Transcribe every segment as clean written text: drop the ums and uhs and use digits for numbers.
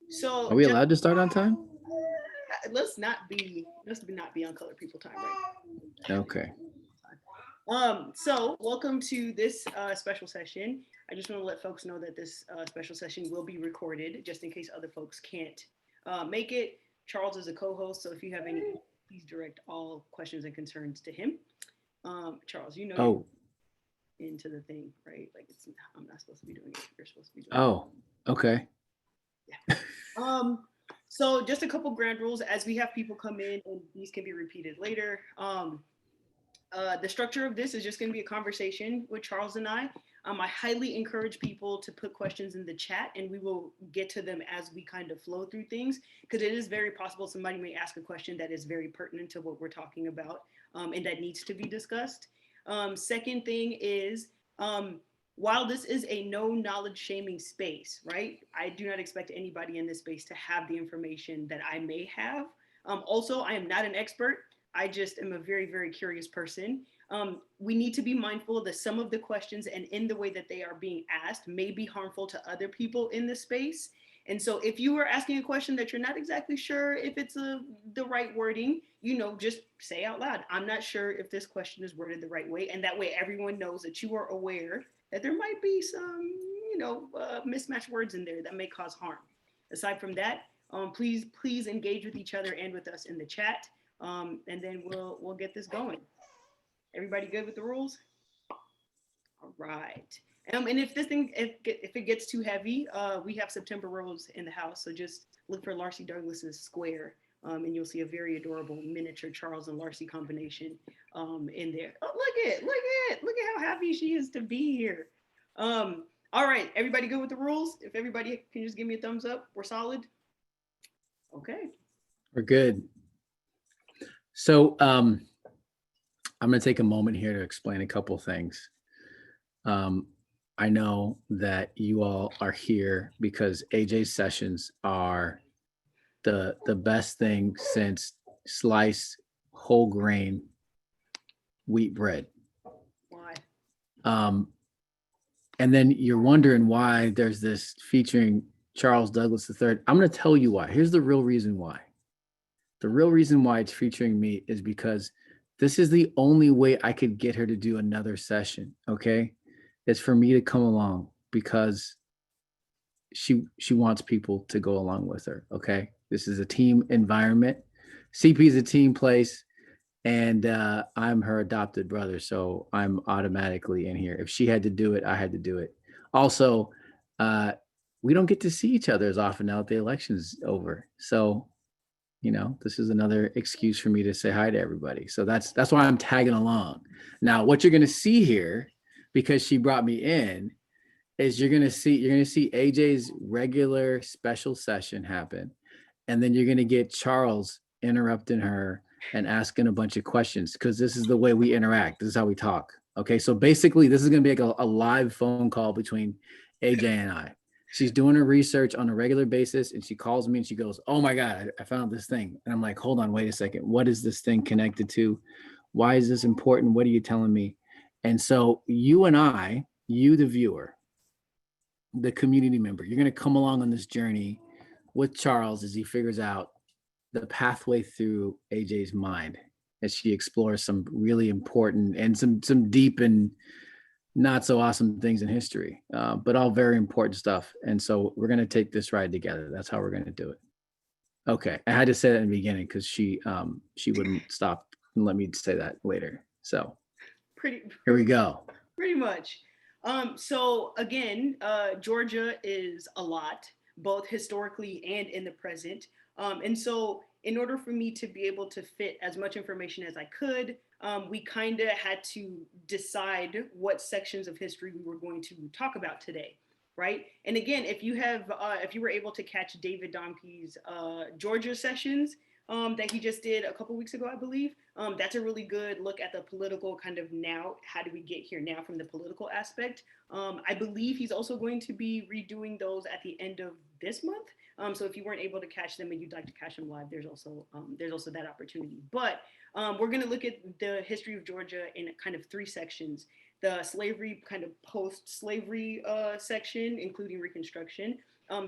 So Are we just allowed to start on time? let's not be on colored people time, right? Okay. So welcome to this special session. I just want to let folks know that this special session will be recorded, just in case other folks can't make it. Charles is a co-host, so if you have any, please direct all questions and concerns to him. Charles, you know you're Oh, into the thing, right? Like I'm not supposed to be doing it. You're supposed to be doing it. oh, okay. Yeah. Um, so just a couple ground rules as we have people come in, and these can be repeated later. The structure of this is just going to be a conversation with Charles and I. I highly encourage people to put questions in the chat, and we will get to them as we kind of flow through things, because it is very possible somebody may ask a question that is very pertinent to what we're talking about, and that needs to be discussed. Second thing is, um, while this is a no knowledge shaming space, right? I do not expect anybody in this space to have the information that I may have. Also, I am not an expert. I just am a very, very curious person. We need to be mindful that some of the questions and in the way that they are being asked may be harmful to other people in the space. And so if you are asking a question that you're not exactly sure if it's the right wording, just say out loud, I'm not sure if this question is worded the right way. And that way everyone knows that you are aware that there might be some, mismatched words in there that may cause harm. Aside from that, please engage with each other and with us in the chat, and then we'll get this going. Everybody good with the rules? All right. And if this thing if it gets too heavy, we have September Rose in the house, so just look for Larcy Douglas's square, and you'll see a very adorable miniature Charles and Larcy combination in there. Oh, look at how happy she is to be here. All right, everybody good with the rules? If everybody can just give me a thumbs up, we're solid. Okay. We're good. So, I'm going to take a moment here to explain a couple things. Um, I know that you all are here because AJ's sessions are the best thing since sliced whole grain wheat bread. Why? Um, and then you're wondering why there's this featuring Charles Douglas III. I'm going to tell you why. Here's the real reason why. The real reason why it's featuring me is because this is the only way I could get her to do another session. Okay. It's for me to come along because she wants people to go along with her. Okay. This is a team environment. CP is a team place, and I'm her adopted brother. So I'm automatically in here. If she had to do it, I had to do it. Also, uh, we don't get to see each other as often now that the election's over. So this is another excuse for me to say hi to everybody. So that's why I'm tagging along. Now, what you're gonna see here, because she brought me in, is you're gonna see AJ's regular special session happen, and then you're gonna get Charles interrupting her and asking a bunch of questions because this is the way we interact. This is how we talk. Okay, so basically, this is gonna be like a live phone call between AJ and I. She's doing her research on a regular basis, and she calls me and she goes, "Oh my God, I found this thing." And I'm like, "Hold on, wait a second. What is this thing connected to? Why is this important? What are you telling me?" And so you and I, you the viewer, the community member, you're going to come along on this journey with Charles as he figures out the pathway through AJ's mind as she explores some really important and some deep and not so awesome things in history, but all very important stuff. And so we're going to take this ride together. That's how we're going to do it. Okay, I had to say that in the beginning because she wouldn't stop and let me say that later. So Pretty here we go. Pretty much. So again, Georgia is a lot, both historically and in the present. And so, in order for me to be able to fit as much information as I could, we kind of had to decide what sections of history we were going to talk about today, right? And again, if you were able to catch David Domke's Georgia sessions that he just did a couple weeks ago, I believe, that's a really good look at the political kind of now. How do we get here now from the political aspect? I believe he's also going to be redoing those at the end of this month. So if you weren't able to catch them and you'd like to catch them live, there's also that opportunity. But we're going to look at the history of Georgia in kind of three sections: the slavery kind of post-slavery section, including Reconstruction.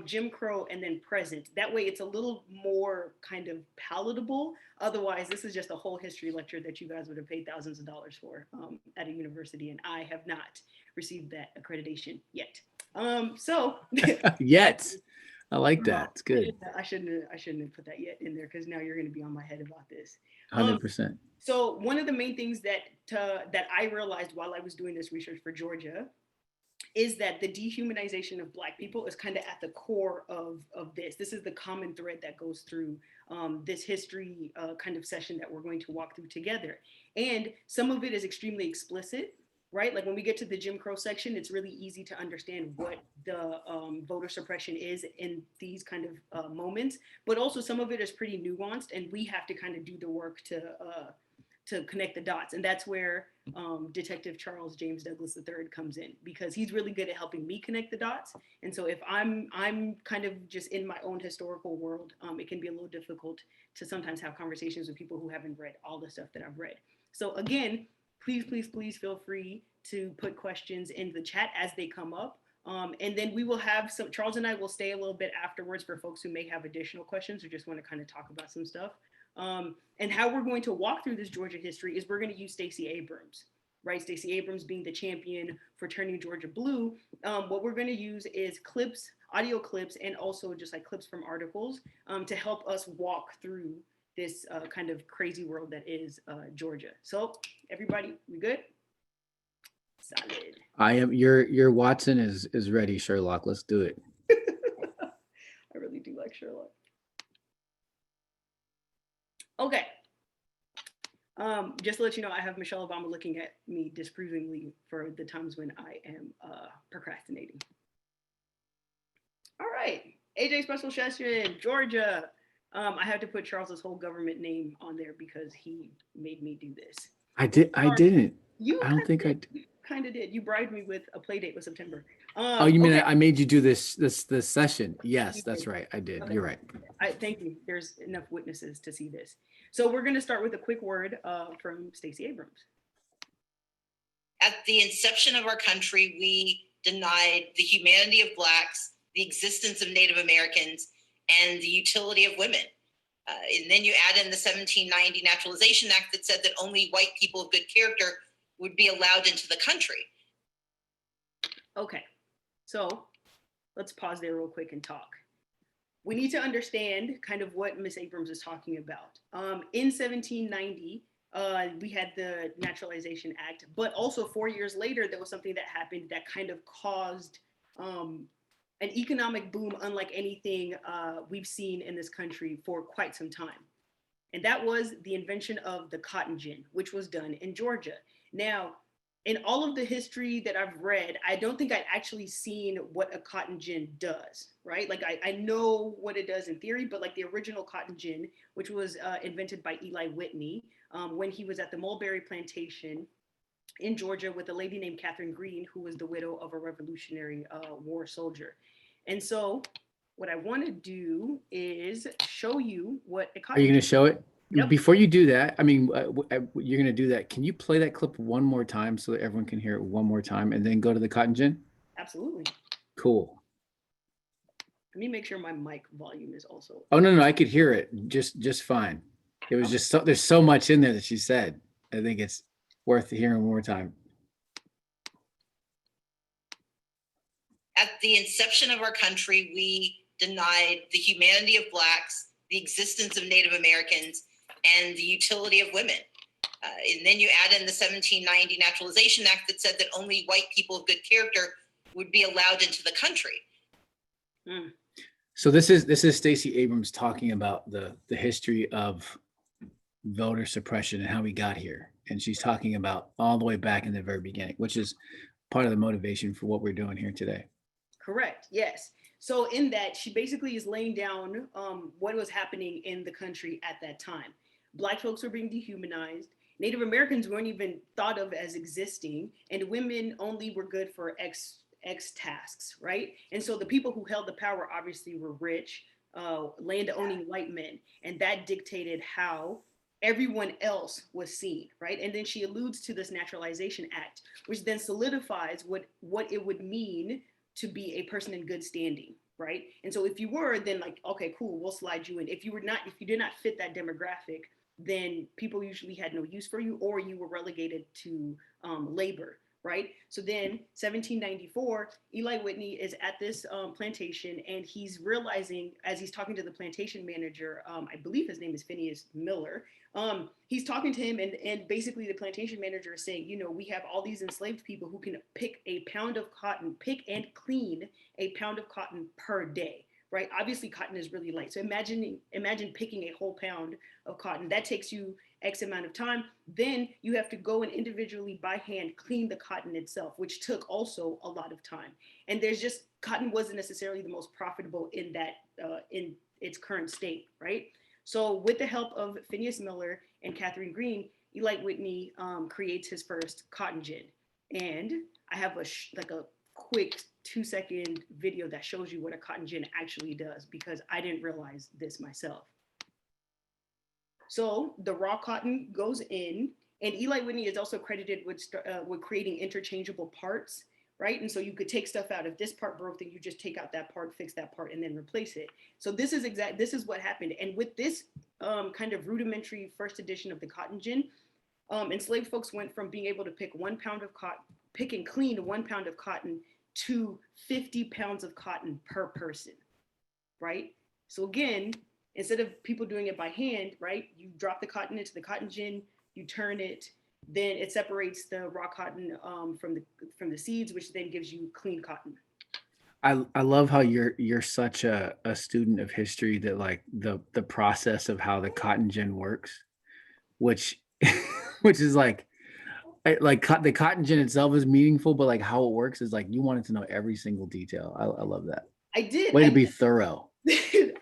Jim Crow, and then present. That way it's a little more kind of palatable. Otherwise, this is just a whole history lecture that you guys would have paid thousands of dollars for at a university, and I have not received that accreditation yet. So Yet. I like that. It's good. I shouldn't have put that yet in there because now you're going to be on my head about this. 100%. So one of the main things that I realized while I was doing this research for Georgia is that the dehumanization of Black people is kind of at the core of this. This is the common thread that goes through this history kind of session that we're going to walk through together. And some of it is extremely explicit, right? Like when we get to the Jim Crow section, it's really easy to understand what the voter suppression is in these kind of moments. But also some of it is pretty nuanced, and we have to kind of do the work to connect the dots. And that's where Detective Charles James Douglas III comes in, because he's really good at helping me connect the dots. And so if I'm kind of just in my own historical world, it can be a little difficult to sometimes have conversations with people who haven't read all the stuff that I've read. So again, please feel free to put questions in the chat as they come up. And then we will have some, Charles and I will stay a little bit afterwards for folks who may have additional questions or just want to kind of talk about some stuff. And how we're going to walk through this Georgia history is we're going to use Stacey Abrams, right? Stacey Abrams being the champion for turning Georgia blue. What we're going to use is clips, audio clips, and also just like clips from articles to help us walk through this kind of crazy world that is Georgia. So everybody, we good? Solid. I am. Your Watson is ready, Sherlock. Let's do it. I really do like Sherlock. Okay. Just to let you know, I have Michelle Obama looking at me disapprovingly for the times when I am procrastinating. All right, AJ Special Session, Georgia. I had to put Charles's whole government name on there because he made me do this. I didn't. You I don't think I kind of did. You bribed me with a play date with September. Oh, you mean okay. I made you do this session? Yes, that's right. I did. Okay. You're right. Thank you. There's enough witnesses to see this. So we're going to start with a quick word from Stacey Abrams. At the inception of our country, we denied the humanity of Blacks, the existence of Native Americans, and the utility of women. And then you add in the 1790 Naturalization Act that said that only white people of good character would be allowed into the country. Okay, so let's pause there real quick and talk. We need to understand kind of what Ms. Abrams is talking about. In 1790, we had the Naturalization Act, but also 4 years later, there was something that happened that kind of caused an economic boom unlike anything we've seen in this country for quite some time. And that was the invention of the cotton gin, which was done in Georgia. Now, in all of the history that I've read, I don't think I'd actually seen what a cotton gin does, right? Like I know what it does in theory, but like the original cotton gin, which was invented by Eli Whitney when he was at the Mulberry Plantation in Georgia with a lady named Catherine Green, who was the widow of a Revolutionary War soldier. And so what I want to do is show you what a cotton. Are you going to show it? Yep. Before you do that, I mean, you're going to do that. Can you play that clip one more time so that everyone can hear it one more time and then go to the cotton gin? Absolutely. Cool. Let me make sure my mic volume is also. Oh, no, I could hear it just fine. It was just there's so much in there that she said. I think it's worth hearing one more time. At the inception of our country, we denied the humanity of Blacks, the existence of Native Americans, and the utility of women. And then you add in the 1790 Naturalization Act that said that only white people of good character would be allowed into the country. Mm. So this is Stacey Abrams talking about the history of voter suppression and how we got here. And she's talking about all the way back in the very beginning, which is part of the motivation for what we're doing here today. Correct. Yes. So in that, she basically is laying down what was happening in the country at that time. Black folks were being dehumanized. Native Americans weren't even thought of as existing, and women only were good for X tasks, right? And so the people who held the power obviously were rich, land-owning white men, and that dictated how everyone else was seen, right? And then she alludes to this Naturalization Act, which then solidifies what it would mean to be a person in good standing, right? And so if you were, then like, okay, cool, we'll slide you in. If you did not fit that demographic, then people usually had no use for you, or you were relegated to labor, right? So then 1794, Eli Whitney is at this plantation, and he's realizing, as he's talking to the plantation manager, I believe his name is Phineas Miller, he's talking to him, and basically the plantation manager is saying, you know, we have all these enslaved people who can pick a pound of cotton, pick and clean a pound of cotton per day, right? Obviously cotton is really light. So imagine picking a whole pound of cotton. That takes you X amount of time. Then you have to go and individually by hand clean the cotton itself, which took also a lot of time. And there's just, cotton wasn't necessarily the most profitable in that, in its current state, right? So with the help of Phineas Miller and Catherine Green, Eli Whitney creates his first cotton gin. And I have a quick 2-second video that shows you what a cotton gin actually does, because I didn't realize this myself. So the raw cotton goes in, and Eli Whitney is also credited with creating interchangeable parts, right? And so you could take stuff out. If this part broke, then you just take out that part, fix that part, and then replace it. So this is what happened. And with this kind of rudimentary first edition of the cotton gin, enslaved folks went from being able to pick and clean 1 pound of cotton to 50 pounds of cotton per person, right? So again, instead of people doing it by hand, right? You drop the cotton into the cotton gin, you turn it, then it separates the raw cotton from the seeds, which then gives you clean cotton. I love how you're such a student of history, that like the process of how the cotton gin works, which which is like the cotton gin itself is meaningful, but like how it works is like you wanted to know every single detail. I love that. I did. Way to be thorough.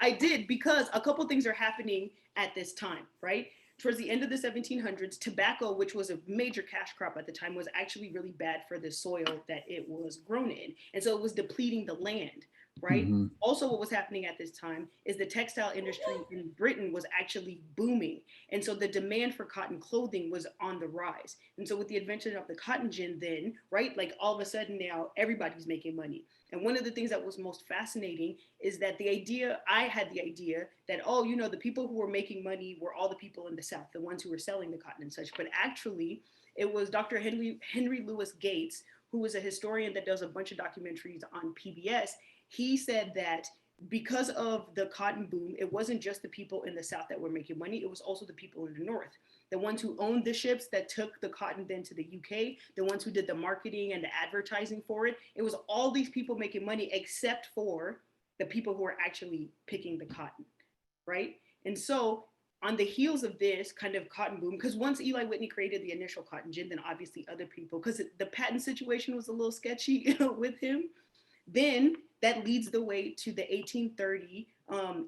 I did, because a couple things are happening at this time, right? Towards the end of the 1700s, tobacco, which was a major cash crop at the time, was actually really bad for the soil that it was grown in. And so it was depleting the land, right? Mm-hmm. Also, what was happening at this time is the textile industry in Britain was actually booming. And so the demand for cotton clothing was on the rise. And so with the invention of the cotton gin then, right, like all of a sudden now everybody's making money. And one of the things that was most fascinating is that I had the idea that, oh, you know, the people who were making money were all the people in the South, the ones who were selling the cotton and such. But actually, it was Dr. Henry Louis Gates, who was a historian that does a bunch of documentaries on PBS. He said that because of the cotton boom, it wasn't just the people in the South that were making money, it was also the people in the North. The ones who owned the ships that took the cotton then to the UK, the ones who did the marketing and the advertising for it, it was all these people making money except for the people who were actually picking the cotton, right? And so on the heels of this kind of cotton boom, because once Eli Whitney created the initial cotton gin, then obviously other people, because the patent situation was a little sketchy with him, then that leads the way to the 1830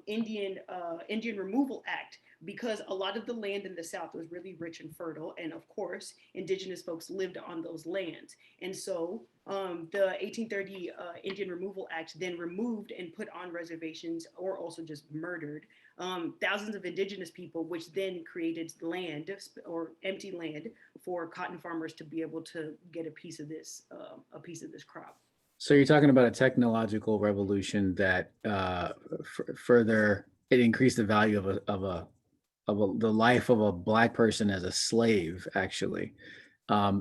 Indian Removal Act, because a lot of the land in the South was really rich and fertile. And of course, indigenous folks lived on those lands. And so the 1830 Indian Removal Act then removed and put on reservations, or also just murdered, thousands of indigenous people, which then created land or empty land for cotton farmers to be able to get a piece of this crop. So you're talking about a technological revolution that further it increased the value of the life of a Black person as a slave, actually,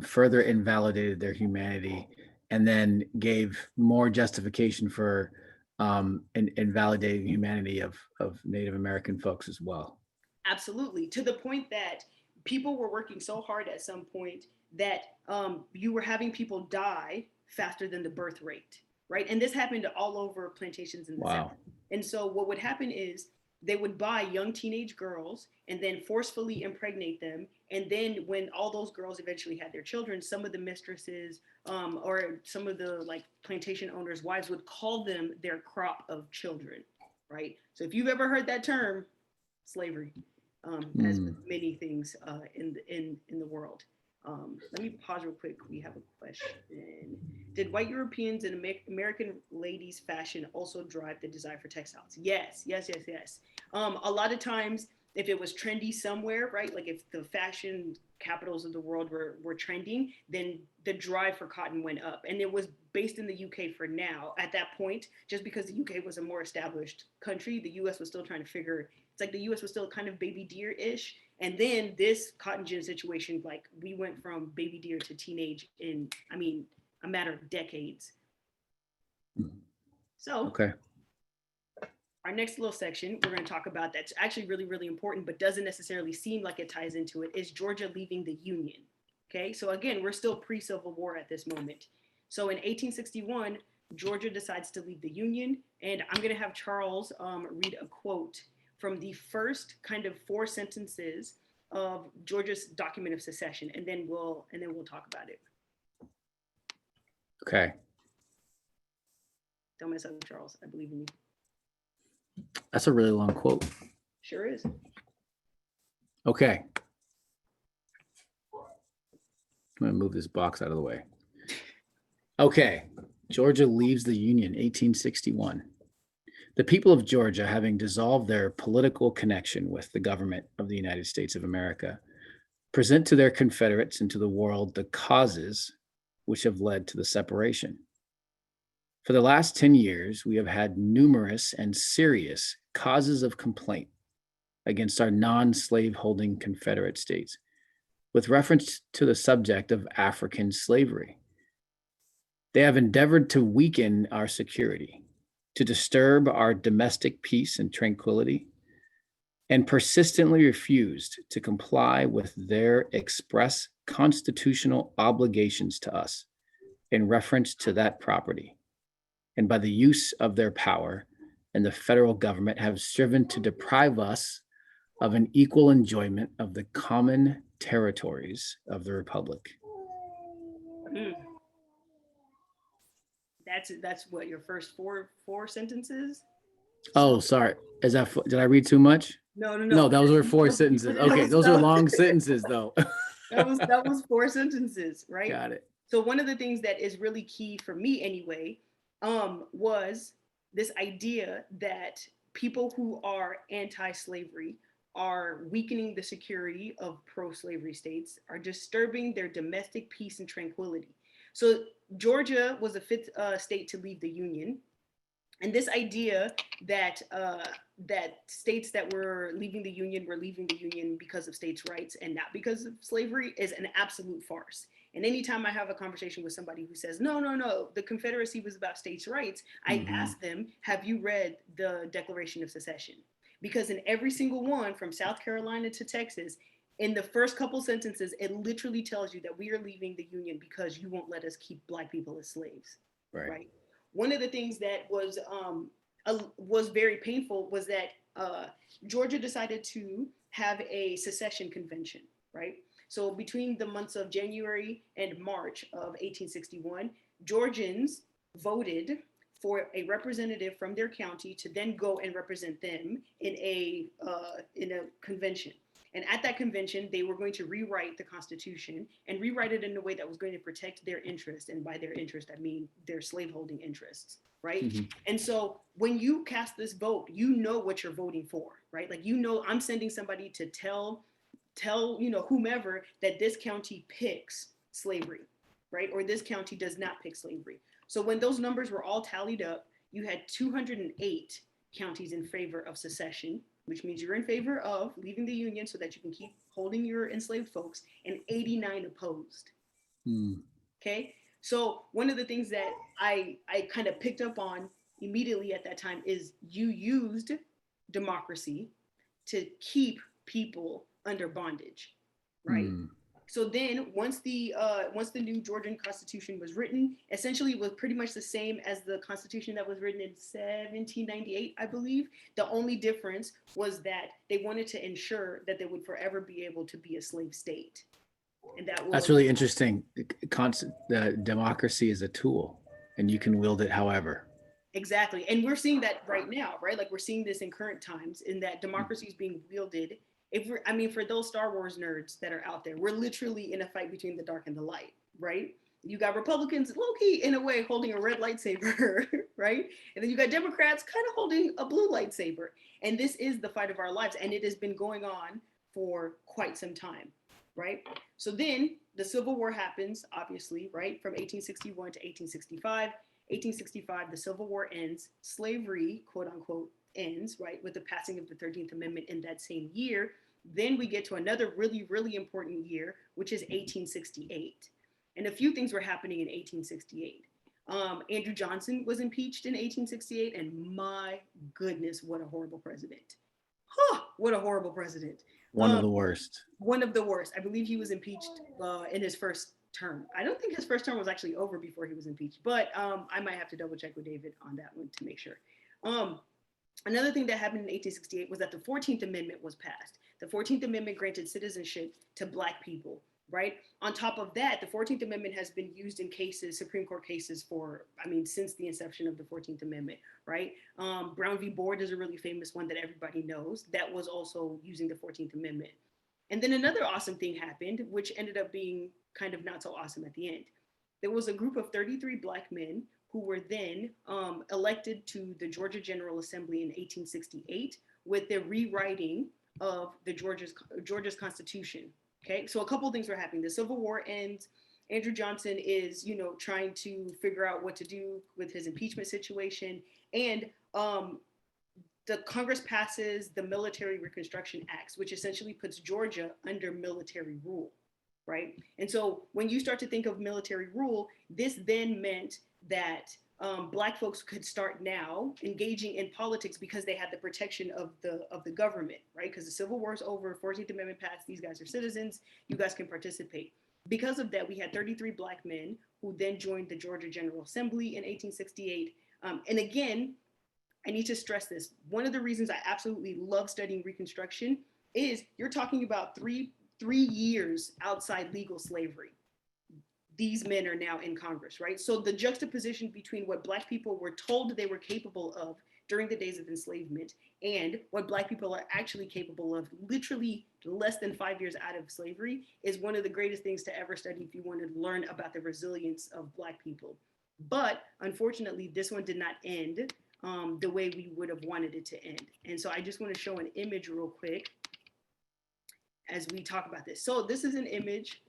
further invalidated their humanity, and then gave more justification for invalidating humanity of Native American folks as well. Absolutely, to the point that people were working so hard at some point that you were having people die faster than the birth rate, right? And this happened all over plantations in the South. And so what would happen is they would buy young teenage girls and then forcefully impregnate them. And then when all those girls eventually had their children, some of the mistresses or some of the like plantation owners' wives would call them their crop of children, right? So if you've ever heard that term, slavery, as with many things in the world. Let me pause real quick. We have a question. Did white Europeans and American ladies' fashion also drive the desire for textiles? Yes. A lot of times, if it was trendy somewhere, right? Like if the fashion capitals of the world were trending, then the drive for cotton went up. And it was based in the UK for now. At that point, just because the UK was a more established country, the US was still trying to figure, it's like the US was still kind of baby deer-ish. And then this cotton gin situation, like we went from baby deer to teenage in, I mean, a matter of decades. So Okay. our next little section we're going to talk about that's actually really, really important, but doesn't necessarily seem like it ties into it, is Georgia leaving the Union. Okay, so again, we're still pre-Civil War at this moment. So in 1861, Georgia decides to leave the Union, and I'm going to have Charles read a quote from the first kind of 4 sentences of Georgia's document of secession, and then we'll talk about it. Okay. Don't mess up, Charles. I believe in you. That's a really long quote. Sure is. Okay. I'm going to move this box out of the way. Okay. Georgia leaves the Union, 1861. The people of Georgia, having dissolved their political connection with the government of the United States of America, present to their Confederates and to the world the causes which have led to the separation. For the last 10 years, we have had numerous and serious causes of complaint against our non-slave holding Confederate states with reference to the subject of African slavery. They have endeavored to weaken our security, to disturb our domestic peace and tranquility, and persistently refused to comply with their express constitutional obligations to us in reference to that property. And by the use of their power and the federal government have striven to deprive us of an equal enjoyment of the common territories of the Republic. That's what your first four sentences? Oh, sorry. Did I read too much? No. No, those were 4 sentences. Okay, those are long sentences though. that was 4 sentences, right? Got it. So one of the things that is really key for me anyway, was this idea that people who are anti-slavery are weakening the security of pro-slavery states, are disturbing their domestic peace and tranquility. So Georgia was the 5th state to leave the Union. And this idea that that states that were leaving the Union because of states' rights and not because of slavery is an absolute farce. And anytime I have a conversation with somebody who says, no, the Confederacy was about states' rights, I ask them, have you read the Declaration of Secession? Because in every single one, from South Carolina to Texas, in the first couple sentences, it literally tells you that we are leaving the Union because you won't let us keep Black people as slaves, right? One of the things that was very painful was that Georgia decided to have a secession convention, right? So between the months of January and March of 1861, Georgians voted for a representative from their county to then go and represent them in a convention. And at that convention, they were going to rewrite the Constitution and rewrite it in a way that was going to protect their interests. And by their interest, I mean their slaveholding interests, right? Mm-hmm. And so when you cast this vote, you know what you're voting for, right? Like, I'm sending somebody to tell whomever that this county picks slavery, right? Or this county does not pick slavery. So when those numbers were all tallied up, you had 208 counties in favor of secession, which means you're in favor of leaving the Union so that you can keep holding your enslaved folks, and 89 opposed. Okay, so one of the things that I kind of picked up on immediately at that time is you used democracy to keep people under bondage, right? So then once the new Georgian Constitution was written, essentially it was pretty much the same as the Constitution that was written in 1798, I believe. The only difference was that they wanted to ensure that they would forever be able to be a slave state. And that's really interesting. The democracy is a tool and you can wield it however. Exactly. And we're seeing that right now, right? Like, we're seeing this in current times, in that democracy is being wielded. For those Star Wars nerds that are out there, we're literally in a fight between the dark and the light, right? You got Republicans, low-key, in a way, holding a red lightsaber, right? And then you got Democrats kind of holding a blue lightsaber. And this is the fight of our lives. And it has been going on for quite some time. right? So then the Civil War happens, obviously, right? From 1861 to 1865. 1865, the Civil War ends, slavery, quote unquote, ends, right, with the passing of the 13th Amendment in that same year. Then we get to another really, really important year, which is 1868. And a few things were happening in 1868. Andrew Johnson was impeached in 1868, and my goodness, what a horrible president. Huh, what a horrible president. One of the worst. One of the worst. I believe he was impeached in his first term. I don't think his first term was actually over before he was impeached, but I might have to double check with David on that one to make sure. Another thing that happened in 1868 was that the 14th Amendment was passed. The 14th Amendment granted citizenship to Black people, right? On top of that, the 14th Amendment has been used in cases, Supreme Court cases for, since the inception of the 14th Amendment, right? Brown v. Board is a really famous one that everybody knows that was also using the 14th Amendment. And then another awesome thing happened, which ended up being kind of not so awesome at the end. There was a group of 33 Black men who were then elected to the Georgia General Assembly in 1868 with the rewriting of the Georgia's Constitution. Okay, so a couple of things were happening. The Civil War ends. Andrew Johnson is, trying to figure out what to do with his impeachment situation, and the Congress passes the Military Reconstruction Act, which essentially puts Georgia under military rule, right? And so when you start to think of military rule, this then meant that Black folks could start now engaging in politics because they had the protection of the government, right? Because the Civil War is over, 14th Amendment passed, these guys are citizens, you guys can participate. Because of that, we had 33 Black men who then joined the Georgia General Assembly in 1868. And again, I need to stress this. One of the reasons I absolutely love studying Reconstruction is you're talking about three years outside legal slavery. These men are now in Congress, right? So the juxtaposition between what Black people were told they were capable of during the days of enslavement and what Black people are actually capable of literally less than 5 years out of slavery is one of the greatest things to ever study if you want to learn about the resilience of Black people. But unfortunately, this one did not end the way we would have wanted it to end. And so I just want to show an image real quick as we talk about this. So this is an image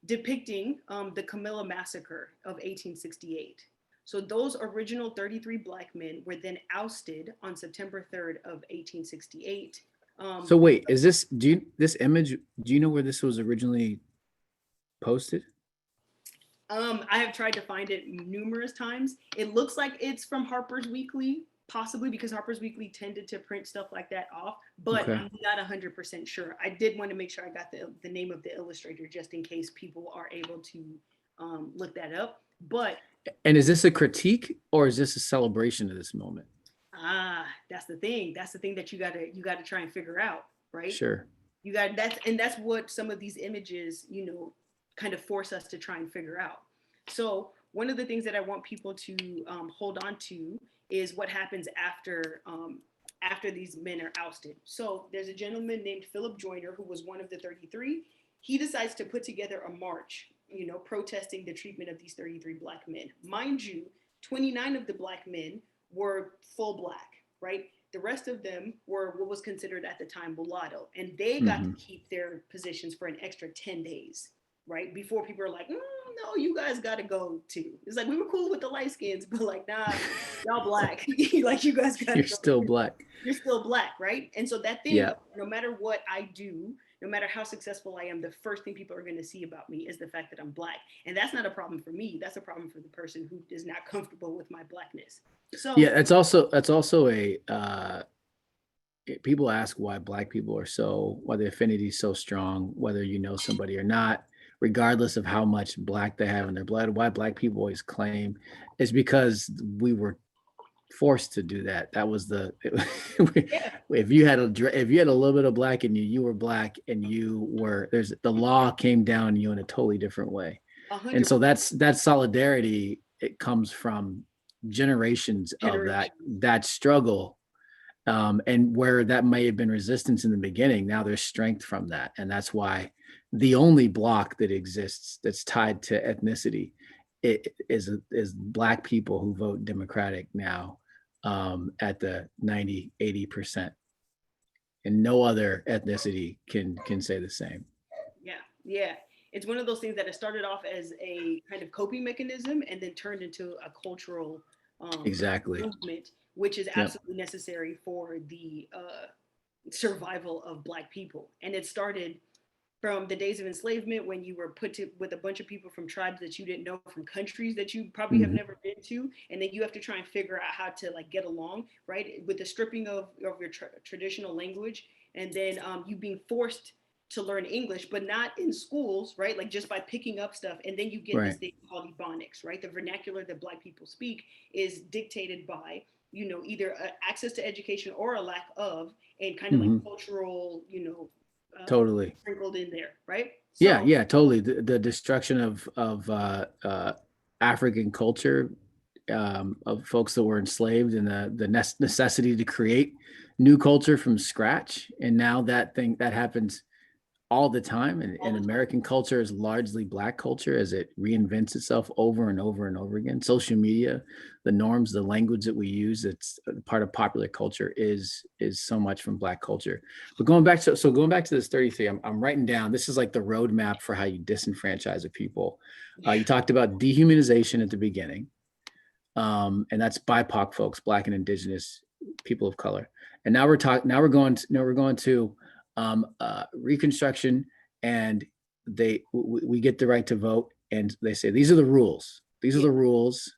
depicting the Camilla Massacre of 1868. So those original 33 Black men were then ousted on September 3rd of 1868. So wait, is this, this image, do you know where this was originally posted? I have tried to find it numerous times. It looks like it's from Harper's Weekly, possibly because Harper's Weekly tended to print stuff like that off, but okay. I'm not 100% sure. I did want to make sure I got the name of the illustrator just in case people are able to look that up. But and is this a critique or is this a celebration of this moment? That's the thing. That's the thing that you gotta try and figure out, right? Sure. That's what some of these images, kind of force us to try and figure out. So one of the things that I want people to hold on to is what happens after these men are ousted. So there's a gentleman named Philip Joyner who was one of the 33. He decides to put together a march, protesting the treatment of these 33 Black men. Mind you, 29 of the Black men were full Black, right? The rest of them were what was considered at the time mulatto, and they got to keep their positions for an extra 10 days. Right? Before people are like, no, you guys got to go too. It's like, we were cool with the light skins, but like, nah, y'all Black. Like, you guys got to You're still Black. You're still Black, right? And so that thing, no matter what I do, no matter how successful I am, the first thing people are going to see about me is the fact that I'm Black. And that's not a problem for me. That's a problem for the person who is not comfortable with my Blackness. So yeah, that's also a, people ask why Black people are why the affinity is so strong, whether you know somebody or not, regardless of how much Black they have in their blood. Why Black people always claim is because we were forced to do that. That was if you had a little bit of Black in you, you were Black, and the law came down on you in a totally different way. 100%. And so that solidarity, it comes from generations of that struggle. And where that may have been resistance in the beginning, now there's strength from that. And that's why the only block that exists that's tied to ethnicity is Black people who vote Democratic now at the 90-80%. And no other ethnicity can say the same. Yeah, Yeah, it's one of those things that it started off as a kind of coping mechanism and then turned into a cultural Exactly. movement, which is Yep. absolutely necessary for the survival of Black people. And it started from the days of enslavement when you were put to with a bunch of people from tribes that you didn't know, from countries that you probably have Mhm. never been to, and then you have to try and figure out how to like get along, right, with the stripping of your traditional language, and then you being forced to learn English, but not in schools, right, like just by picking up stuff, and then you get this Right. thing called ebonics, right, the vernacular that Black people speak is dictated by, you know, either access to education or a lack of, and kind of like Hmm. cultural, you know, Totally. sprinkled in there, right? Yeah, So, yeah, totally. The destruction of African culture, of folks that were enslaved, and the necessity to create new culture from scratch. And now that thing that happens all the time, all and the time. American culture is largely Black culture as it reinvents itself over and over and over again. Social media, the norms, the language that we use, it's part of popular culture, is so much from Black culture. But going back to this 33, I'm writing down, this is like the roadmap for how you disenfranchise a people. Yeah. You talked about dehumanization at the beginning, and that's BIPOC folks, Black and Indigenous people of color. And now we're going to Reconstruction, and we get the right to vote, and they say these are the rules. These are Yeah. the rules,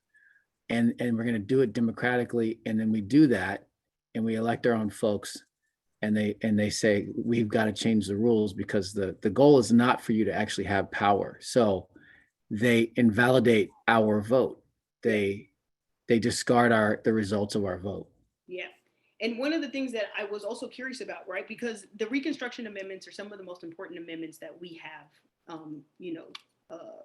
and we're going to do it democratically. And then we do that, and we elect our own folks, and they say we've got to change the rules because the goal is not for you to actually have power. So they invalidate our vote. Yeah. They discard the results of our vote. Yeah. And one of the things that I was also curious about, right, because the Reconstruction Amendments are some of the most important amendments that we have, you know,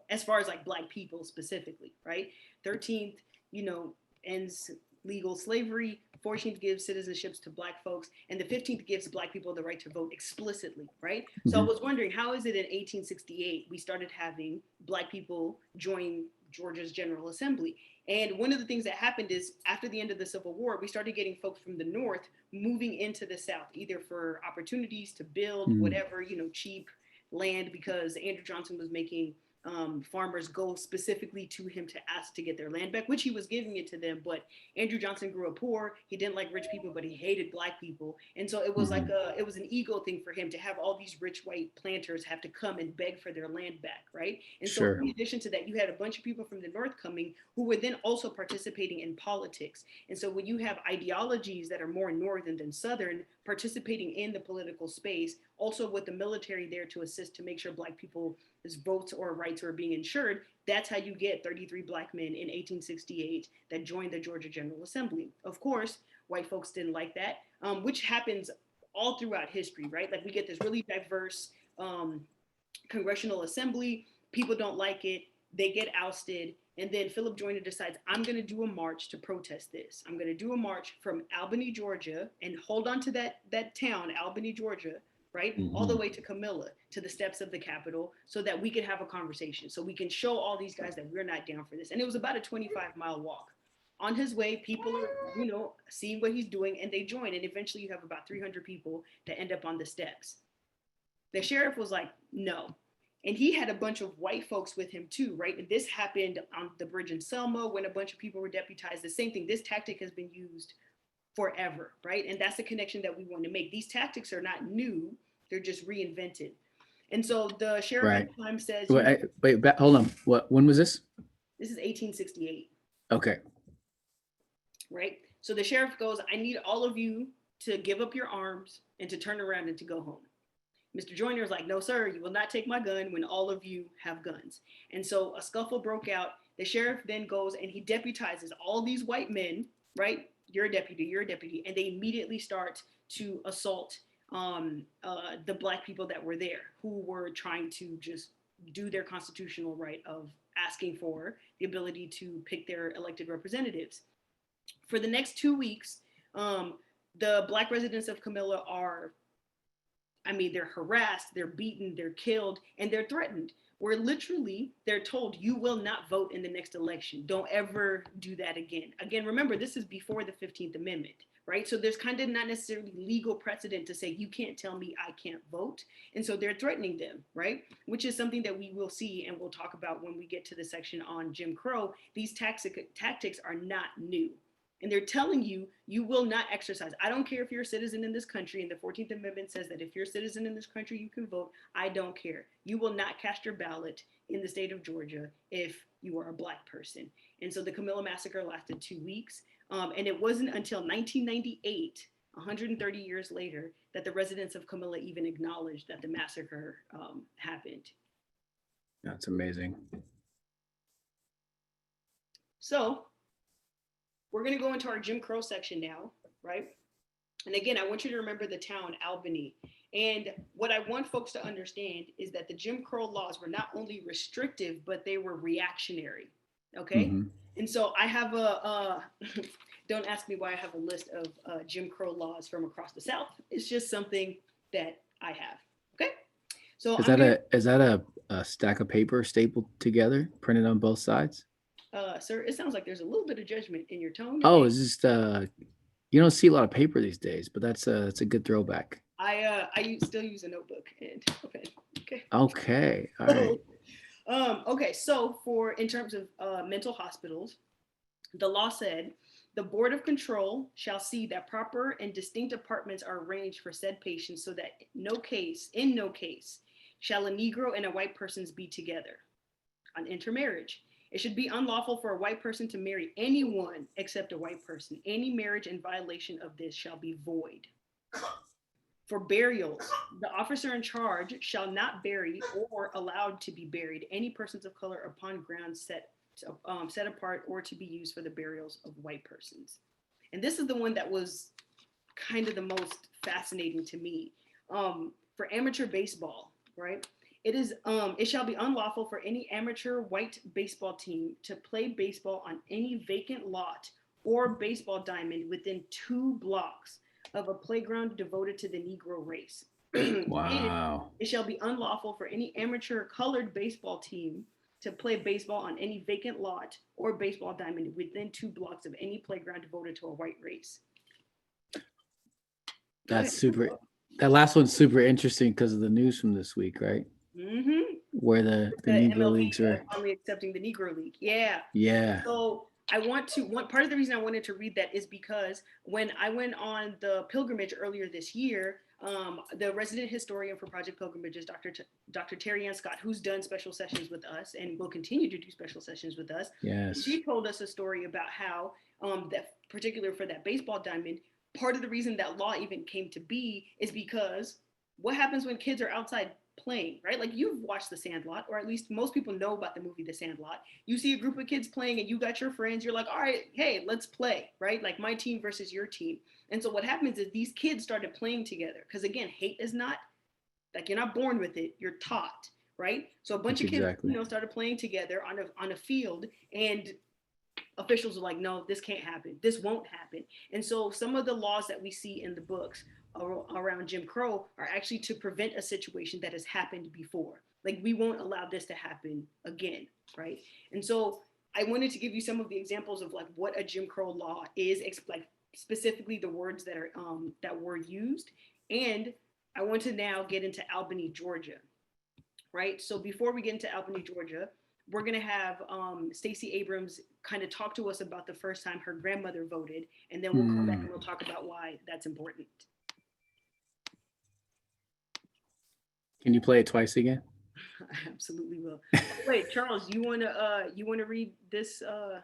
as far as like Black people specifically, right? 13th, you know, ends legal slavery. 14th gives citizenships to Black folks, and the 15th gives Black people the right to vote explicitly, right? So I Mhm. was wondering, how is it in 1868 we started having Black people join Georgia's General Assembly? And one of the things that happened is after the end of the Civil War, we started getting folks from the North moving into the South, either for opportunities to build Mm. whatever, you know, cheap land, because Andrew Johnson was making farmers go specifically to him to ask to get their land back, which he was giving it to them. But Andrew Johnson grew up poor. He didn't like rich people, but he hated Black people. And so it was like Mhm. it was an ego thing for him to have all these rich white planters have to come and beg for their land back, right? And so Sure. in addition to that, you had a bunch of people from the North coming who were then also participating in politics. And so when you have ideologies that are more Northern than Southern participating in the political space, also with the military there to assist to make sure Black people's votes or rights were being ensured, that's how you get 33 Black men in 1868 that joined the Georgia General Assembly. Of course, white folks didn't like that, which happens all throughout history, right? Like we get this really diverse congressional assembly. People don't like it. They get ousted. And then Philip Joyner decides, I'm going to do a march to protest this. I'm going to do a march from Albany, Georgia, and hold on to that town, Albany, Georgia, right? All the Mhm. way to Camilla, to the steps of the Capitol, so that we could have a conversation, so we can show all these guys that we're not down for this. And it was about a 25-mile walk. On his way, people are, you know, seeing what he's doing, and they join. And eventually you have about 300 people that end up on the steps. The sheriff was like, no. And he had a bunch of white folks with him too, right? And this happened on the bridge in Selma when a bunch of people were deputized. The same thing. This tactic has been used forever, right? And that's the connection that we want to make. These tactics are not new, they're just reinvented. And so the sheriff at Right. the time says, you Wait, know, hold on. When was this? this is 1868, Okay. right? So the sheriff goes, I need all of you to give up your arms and to turn around and to go home. Mr. Joyner is like, no, sir, you will not take my gun when all of you have guns. And so a scuffle broke out. The sheriff then goes and he deputizes all these white men, right? You're a deputy, you're a deputy. And they immediately start to assault the Black people that were there, who were trying to just do their constitutional right of asking for the ability to pick their elected representatives. For the next 2 weeks, the Black residents of Camilla are, I mean, they're harassed, they're beaten, they're killed, and they're threatened. where literally they're told you will not vote in the next election. Don't ever do that again. Again, remember, this is before the 15th Amendment, right? So there's kind of not necessarily legal precedent to say you can't tell me I can't vote. And so they're threatening them, right? Which is something that we will see and we'll talk about when we get to the section on Jim Crow. These tactics are not new. And they're telling you, you will not exercise. I don't care if you're a citizen in this country, and the 14th Amendment says that if you're a citizen in this country, you can vote. I don't care. You will not cast your ballot in the state of Georgia if you are a Black person. And so the Camilla Massacre lasted 2 weeks. And it wasn't until 1998, 130 years later, that the residents of Camilla even acknowledged that the massacre happened. That's amazing. So we're going to go into our Jim Crow section now, right? And again, I want you to remember the town, Albany. And what I want folks to understand is that the Jim Crow laws were not only restrictive, but they were reactionary, okay? Mm-hmm. And so I have don't ask me why I have a list of Jim Crow laws from across the South. It's just something that I have, okay? So is that a stack of paper stapled together, printed on both sides? Sir, it sounds like there's a little bit of judgment in your tone. Oh, it's just you don't see a lot of paper these days, but that's a good throwback. I still use a notebook and okay. Okay, all right. Okay, so in terms of mental hospitals, the law said the Board of Control shall see that proper and distinct apartments are arranged for said patients so that in no case shall a Negro and a white person be together on intermarriage. It should be unlawful for a white person to marry anyone except a white person. Any marriage in violation of this shall be void. For burials, the officer in charge shall not bury or allowed to be buried any persons of color upon grounds set apart or to be used for the burials of white persons. And this is the one that was kind of the most fascinating to me. For amateur baseball, right? It shall be unlawful for any amateur white baseball team to play baseball on any vacant lot or baseball diamond within 2 blocks of a playground devoted to the Negro race. Wow. It shall be unlawful for any amateur colored baseball team to play baseball on any vacant lot or baseball diamond within 2 blocks of any playground devoted to a white race. That's super. That last one's super interesting because of the news from this week, right? Mm-hmm. Where the Negro MLB leagues are finally accepting the Negro League. Yeah. Yeah. So one part of the reason I wanted to read that is because when I went on the pilgrimage earlier this year, the resident historian for Project Pilgrimage is Dr. Terry Ann Scott, who's done special sessions with us and will continue to do special sessions with us. Yes. She told us a story about how that particular for that baseball diamond, part of the reason that law even came to be is because what happens when kids are outside playing, right? Like you've watched The Sandlot, or at least most people know about the movie The Sandlot. You see a group of kids playing and you got your friends, you're like, all right, hey, let's play, right? Like my team versus your team. And so what happens is these kids started playing together. Because again, hate is not, like you're not born with it, you're taught, right? So a bunch of kids, started playing together on a field, and officials are like, no, this can't happen. This won't happen. And so some of the laws that we see in the books around Jim Crow are actually to prevent a situation that has happened before. Like we won't allow this to happen again, right? And so I wanted to give you some of the examples of like what a Jim Crow law is, like specifically the words that are that were used. And I want to now get into Albany, Georgia, right? So before we get into Albany, Georgia, we're gonna have Stacey Abrams kind of talk to us about the first time her grandmother voted, and then we'll come back and we'll talk about why that's important. Can you play it twice again? I absolutely will. Wait, Charles, you wanna read this? You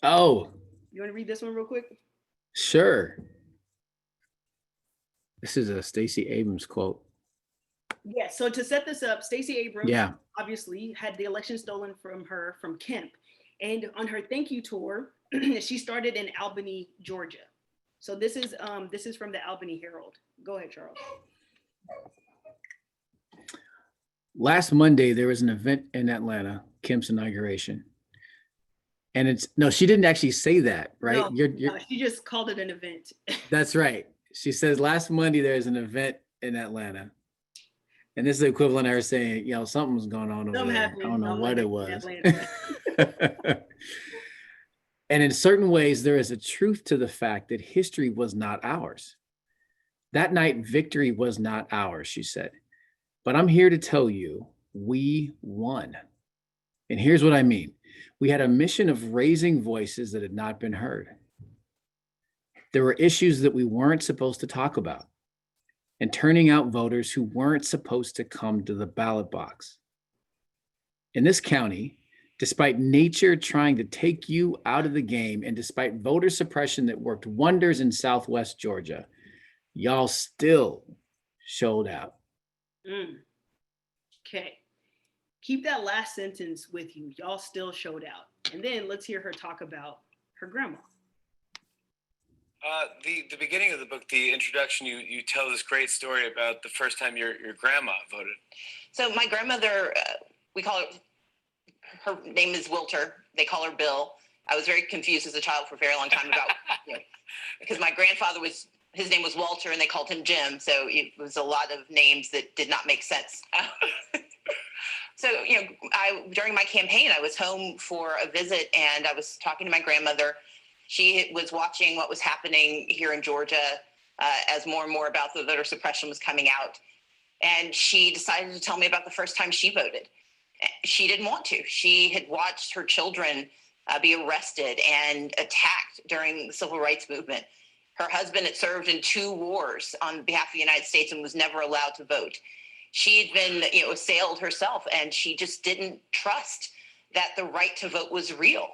wanna read this one real quick? Sure. This is a Stacey Abrams quote. Yeah. So to set this up, Stacey Abrams obviously had the election stolen from her from Kemp, and on her thank you tour, she started in Albany, Georgia. So this is from the Albany Herald. Go ahead, Charles. Last Monday, there was an event in Atlanta, Kemp's inauguration. And she didn't actually say that, right? No, she just called it an event. That's right. She says last Monday, there's an event in Atlanta. And this is the equivalent of her saying, you know, something was going on over Something there. happened. I don't know I'm what like, it was. Atlanta. And in certain ways, there is a truth to the fact that history was not ours. That night, victory was not ours, she said. But I'm here to tell you, we won. And here's what I mean. We had a mission of raising voices that had not been heard. There were issues that we weren't supposed to talk about, and turning out voters who weren't supposed to come to the ballot box. In this county, despite nature trying to take you out of the game, and despite voter suppression that worked wonders in Southwest Georgia, y'all still showed out. Okay. Keep that last sentence with you. Y'all still showed out. And then let's hear her talk about her grandma. The beginning of the book, the introduction, you tell this great story about the first time your grandma voted. So my grandmother, we call her name is Wilter. They call her Bill. I was very confused as a child for a very long time about, because my grandfather his name was Walter and they called him Jim. So it was a lot of names that did not make sense. So, during my campaign, I was home for a visit and I was talking to my grandmother. She was watching what was happening here in Georgia as more and more about the voter suppression was coming out. And she decided to tell me about the first time she voted. She didn't want to. She had watched her children be arrested and attacked during the civil rights movement. Her husband had served in 2 wars on behalf of the United States and was never allowed to vote. She had been, assailed herself, and she just didn't trust that the right to vote was real.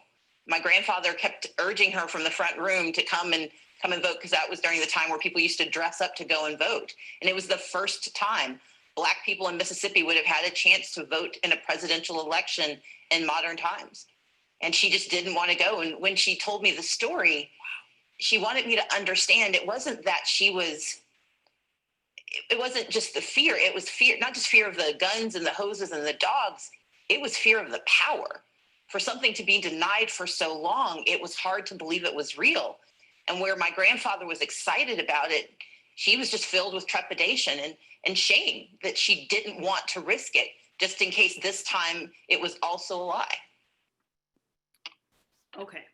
My grandfather kept urging her from the front room to come and vote, because that was during the time where people used to dress up to go and vote. And it was the first time Black people in Mississippi would have had a chance to vote in a presidential election in modern times. And she just didn't want to go. And when she told me the story, she wanted me to understand it wasn't that it wasn't just the fear. It was fear, not just fear of the guns and the hoses and the dogs. It was fear of the power. For something to be denied for so long, it was hard to believe it was real. And where my grandfather was excited about it, she was just filled with trepidation and shame that she didn't want to risk it, just in case this time it was also a lie. Okay.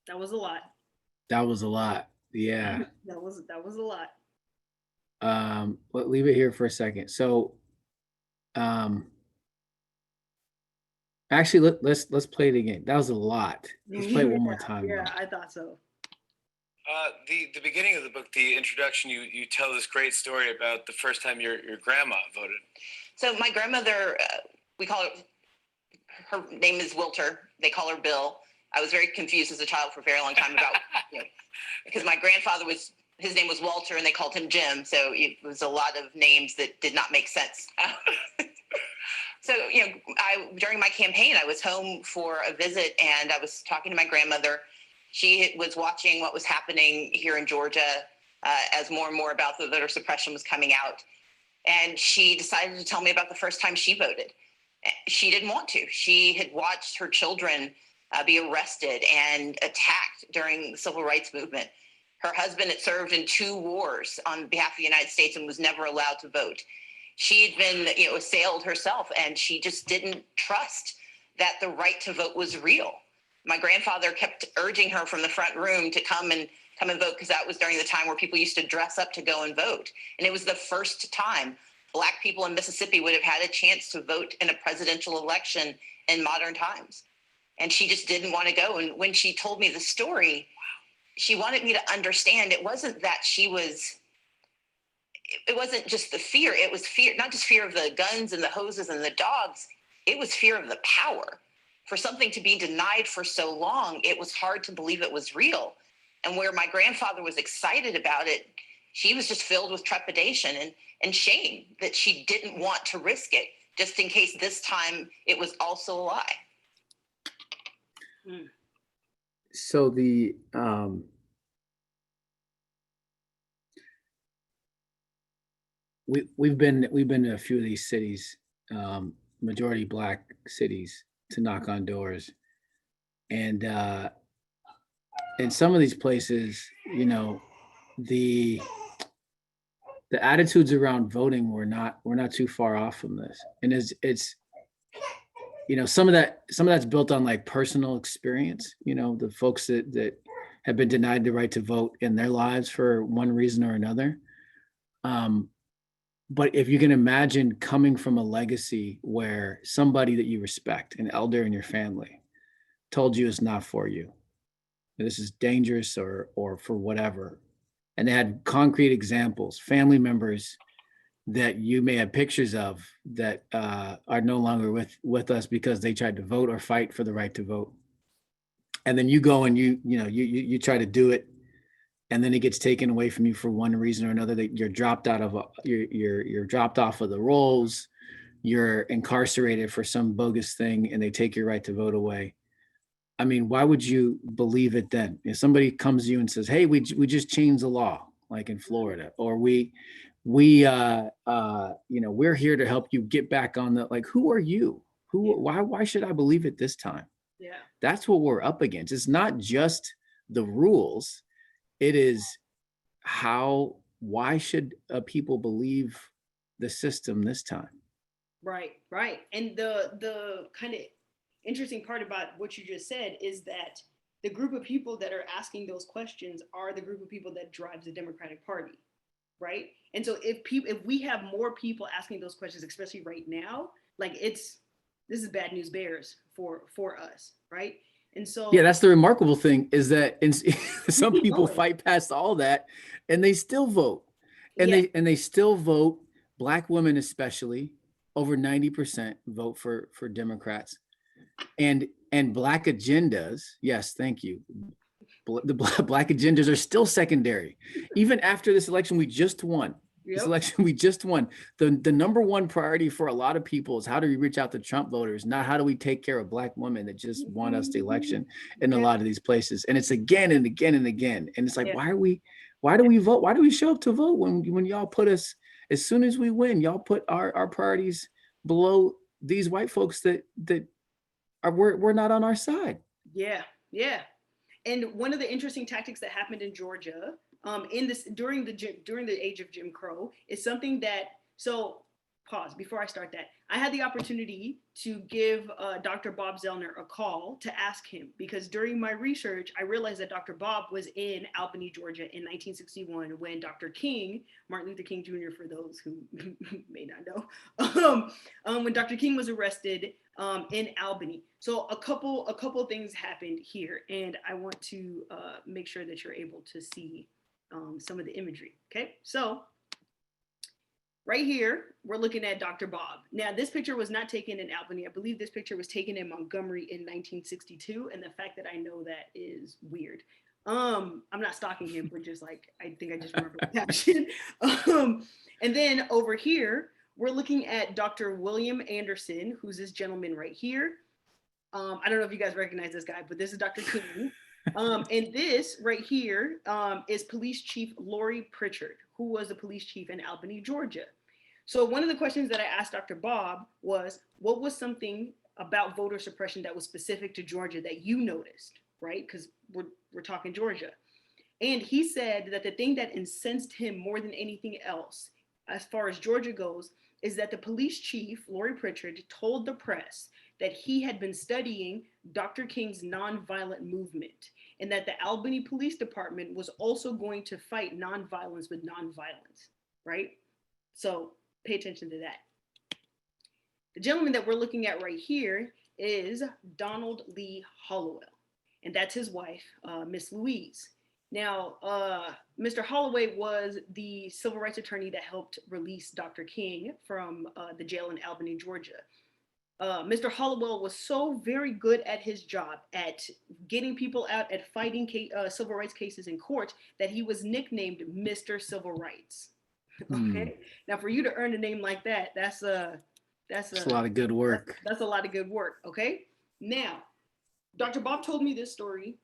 That was a lot. That was a lot. Yeah. That was a lot. But leave it here for a second. So, actually, let's play it again. That was a lot. Let's play it one more time. Yeah, I thought so. The beginning of the book, the introduction, you tell this great story about the first time your grandma voted. So my grandmother, we call her name is Wilter. They call her Bill. I was very confused as a child for a very long time about, because my grandfather his name was Walter and they called him Jim. So it was a lot of names that did not make sense. So, during my campaign, I was home for a visit and I was talking to my grandmother. She was watching what was happening here in Georgia as more and more about the voter suppression was coming out. And she decided to tell me about the first time she voted. She didn't want to. She had watched her children be arrested and attacked during the civil rights movement. Her husband had served in 2 wars on behalf of the United States and was never allowed to vote. She had been, assailed herself, and she just didn't trust that the right to vote was real. My grandfather kept urging her from the front room to come and vote, because that was during the time where people used to dress up to go and vote. And it was the first time Black people in Mississippi would have had a chance to vote in a presidential election in modern times. And she just didn't want to go. And when she told me the story, she wanted me to understand it wasn't that it wasn't just the fear. It was fear, not just fear of the guns and the hoses and the dogs. It was fear of the power. For something to be denied for so long, it was hard to believe it was real. And where my grandfather was excited about it, she was just filled with trepidation and shame that she didn't want to risk it, just in case this time it was also a lie. So we've been to a few of these cities, majority Black cities, to knock on doors, and in some of these places, the the attitudes around voting were not, we're not too far off from this. And it's, you know, some of that's built on like personal experience, you know, the folks that have been denied the right to vote in their lives for one reason or another. But if you can imagine coming from a legacy where somebody that you respect, an elder in your family, told you it's not for you, this is dangerous or for whatever, and they had concrete examples, family members that you may have pictures of that are no longer with us because they tried to vote or fight for the right to vote, and then you go and you try to do it, and then it gets taken away from you for one reason or another, that you're dropped out of you're dropped off of the rolls, you're incarcerated for some bogus thing, and they take your right to vote away. I mean, why would you believe it then? If somebody comes to you and says, "Hey, we just changed the law," like in Florida, or we're here to help you get back on the, like, who are you? Why should I believe it this time? Yeah. That's what we're up against. It's not just the rules. It is why should people believe the system this time? Right. And the kind of interesting part about what you just said is that the group of people that are asking those questions are the group of people that drives the Democratic Party, right? And so if we have more people asking those questions, especially right now, like this is bad news bears for us, right? And so yeah, that's the remarkable thing, is that some people going. fight past all that and they still vote, and they still vote. Black women especially, over 90% vote for Democrats, and Black agendas. Yes, thank you. The Black agendas are still secondary, even after this election we just won. This election we just won. The number one priority for a lot of people is how do we reach out to Trump voters, not how do we take care of Black women that just won us the election in a lot of these places. And it's again and again and again. And it's like, why do we vote? Why do we show up to vote when y'all put us, as soon as we win, y'all put our priorities below these white folks that we're not on our side. Yeah. And one of the interesting tactics that happened in Georgia, during the age of Jim Crow, is something that, so pause before I start that. I had the opportunity to give Dr. Bob Zellner a call to ask him, because during my research, I realized that Dr. Bob was in Albany, Georgia in 1961 when Dr. King, Martin Luther King Jr., for those who may not know, when Dr. King was arrested in Albany. So a couple things happened here, and I want to make sure that you're able to see some of the imagery. Okay, so right here, we're looking at Dr. Bob. Now, this picture was not taken in Albany. I believe this picture was taken in Montgomery in 1962. And the fact that I know that is weird. I'm not stalking him, but just like, I think I just remember the caption. And then over here, we're looking at Dr. William Anderson, who's this gentleman right here. I don't know if you guys recognize this guy, but this is Dr. King. And this right here is Police Chief Lori Pritchard, who was the police chief in Albany, Georgia. So one of the questions that I asked Dr. Bob was, what was something about voter suppression that was specific to Georgia that you noticed, right? Because we're talking Georgia. And he said that the thing that incensed him more than anything else, as far as Georgia goes, is that the police chief, Lori Pritchard, told the press that he had been studying Dr. King's nonviolent movement, and that the Albany Police Department was also going to fight nonviolence with nonviolence, right? So pay attention to that. The gentleman that we're looking at right here is Donald Lee Hollowell, and that's his wife, Miss Louise. Now, Mr. Holloway was the civil rights attorney that helped release Dr. King from the jail in Albany, Georgia. Mr. Hollowell was so very good at his job at getting people out, at fighting civil rights cases in court, that he was nicknamed Mr. Civil Rights. Okay. Now, for you to earn a name like that, that's a lot of good work. That's a lot of good work. Okay. Now, Dr. Bob told me this story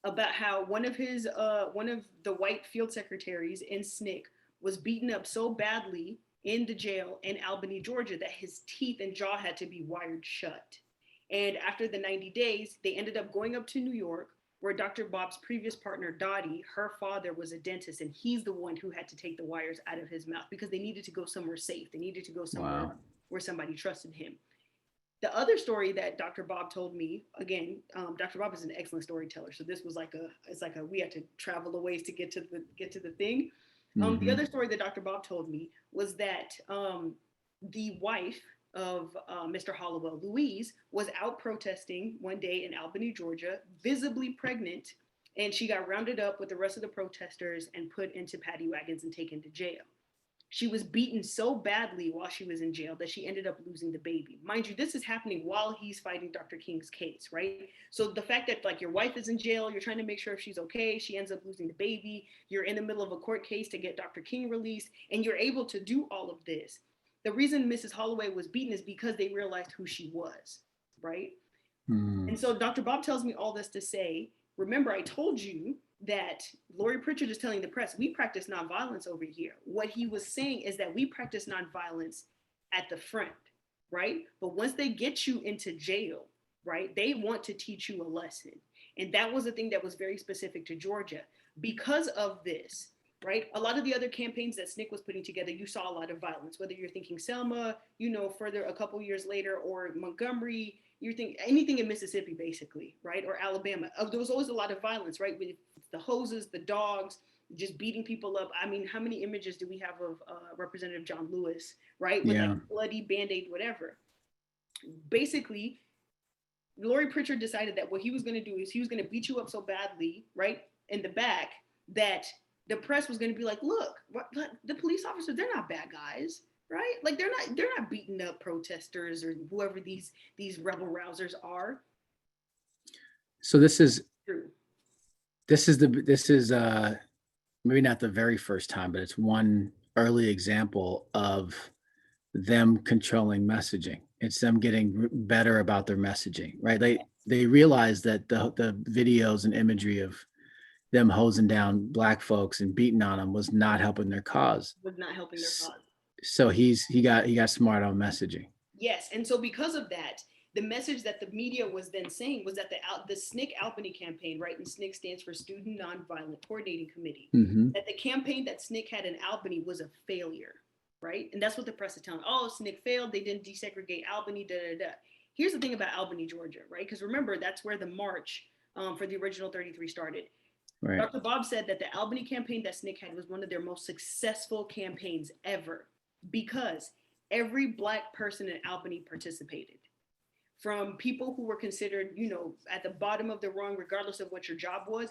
about how one of the white field secretaries in SNCC was beaten up so badly in the jail in Albany, Georgia, that his teeth and jaw had to be wired shut. And after the 90 days, they ended up going up to New York, where Dr. Bob's previous partner, Dottie, her father was a dentist, and he's the one who had to take the wires out of his mouth because they needed to go somewhere safe. They needed to go somewhere Wow. where somebody trusted him. The other story that Dr. Bob told me, again, Dr. Bob is an excellent storyteller. So this was we had to travel a ways to get to the thing. The other story that Dr. Bob told me was that the wife of Mr. Hollowell, Louise, was out protesting one day in Albany, Georgia, visibly pregnant, and she got rounded up with the rest of the protesters and put into paddy wagons and taken to jail. She was beaten so badly while she was in jail that she ended up losing the baby. Mind you, this is happening while he's fighting Dr. King's case, right? So the fact that like your wife is in jail, you're trying to make sure if she's okay, she ends up losing the baby, you're in the middle of a court case to get Dr. King released, and you're able to do all of this. The reason Mrs. Holloway was beaten is because they realized who she was, right? And so Dr. Bob tells me all this to say, remember, I told you that Lori Pritchard is telling the press, we practice nonviolence over here. What he was saying is that we practice nonviolence at the front, right? But once they get you into jail, right, they want to teach you a lesson. And that was a thing that was very specific to Georgia. Because of this, right, a lot of the other campaigns that SNCC was putting together, you saw a lot of violence, whether you're thinking Selma, further a couple years later, or Montgomery, you think anything in Mississippi, basically, right? Or Alabama. There was always a lot of violence, right? With the hoses, the dogs, just beating people up. I mean, how many images do we have of Representative John Lewis, right? With like bloody Band-Aid, whatever. Basically, Lori Pritchard decided that what he was going to do is he was going to beat you up so badly, right, in the back, that the press was going to be like, look, the police officers, they're not bad guys. Right? Like they're not beating up protesters or whoever these rebel rousers are. So this is True. this is maybe not the very first time, but it's one early example of them controlling messaging. It's them getting better about their messaging, right? They realize that the videos and imagery of them hosing down Black folks and beating on them was not helping their cause. Was not helping their cause. So he got smart on messaging. Yes, and so because of that, the message that the media was then saying was that the SNCC Albany campaign, right, and SNCC stands for Student Nonviolent Coordinating Committee, that the campaign that SNCC had in Albany was a failure, right? And that's what the press is telling. Oh, SNCC failed. They didn't desegregate Albany. Here's the thing about Albany, Georgia, right? Because remember, that's where the march for the original 33 started. Right. Dr. Bob said that the Albany campaign that SNCC had was one of their most successful campaigns ever, because every Black person in Albany participated. From people who were considered, at the bottom of the rung, regardless of what your job was,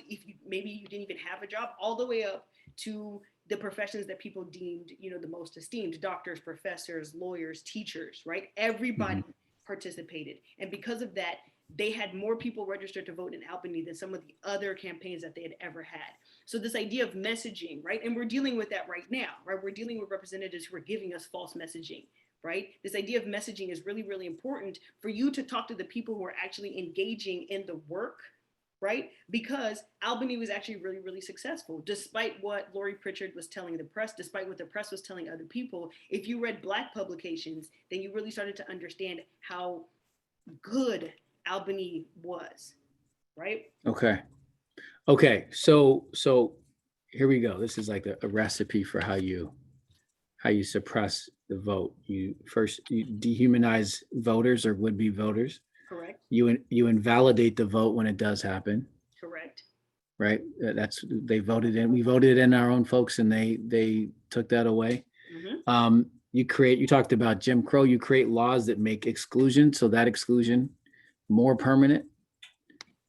maybe you didn't even have a job, all the way up to the professions that people deemed, the most esteemed: doctors, professors, lawyers, teachers, right? Everybody participated. And because of that, they had more people registered to vote in Albany than some of the other campaigns that they had ever had. So this idea of messaging, right? And we're dealing with that right now, right? We're dealing with representatives who are giving us false messaging, right? This idea of messaging is really, really important for you to talk to the people who are actually engaging in the work, right? Because Albany was actually really, really successful, despite what Lori Pritchard was telling the press, despite what the press was telling other people. If you read Black publications, then you really started to understand how good Albany was, right? Okay. So here we go. This is like a recipe for how you suppress the vote. You dehumanize voters or would-be voters. Correct. You invalidate the vote when it does happen. Correct. Right. We voted in our own folks, and they took that away. You talked about Jim Crow. You create laws that make exclusion, so that exclusion more permanent,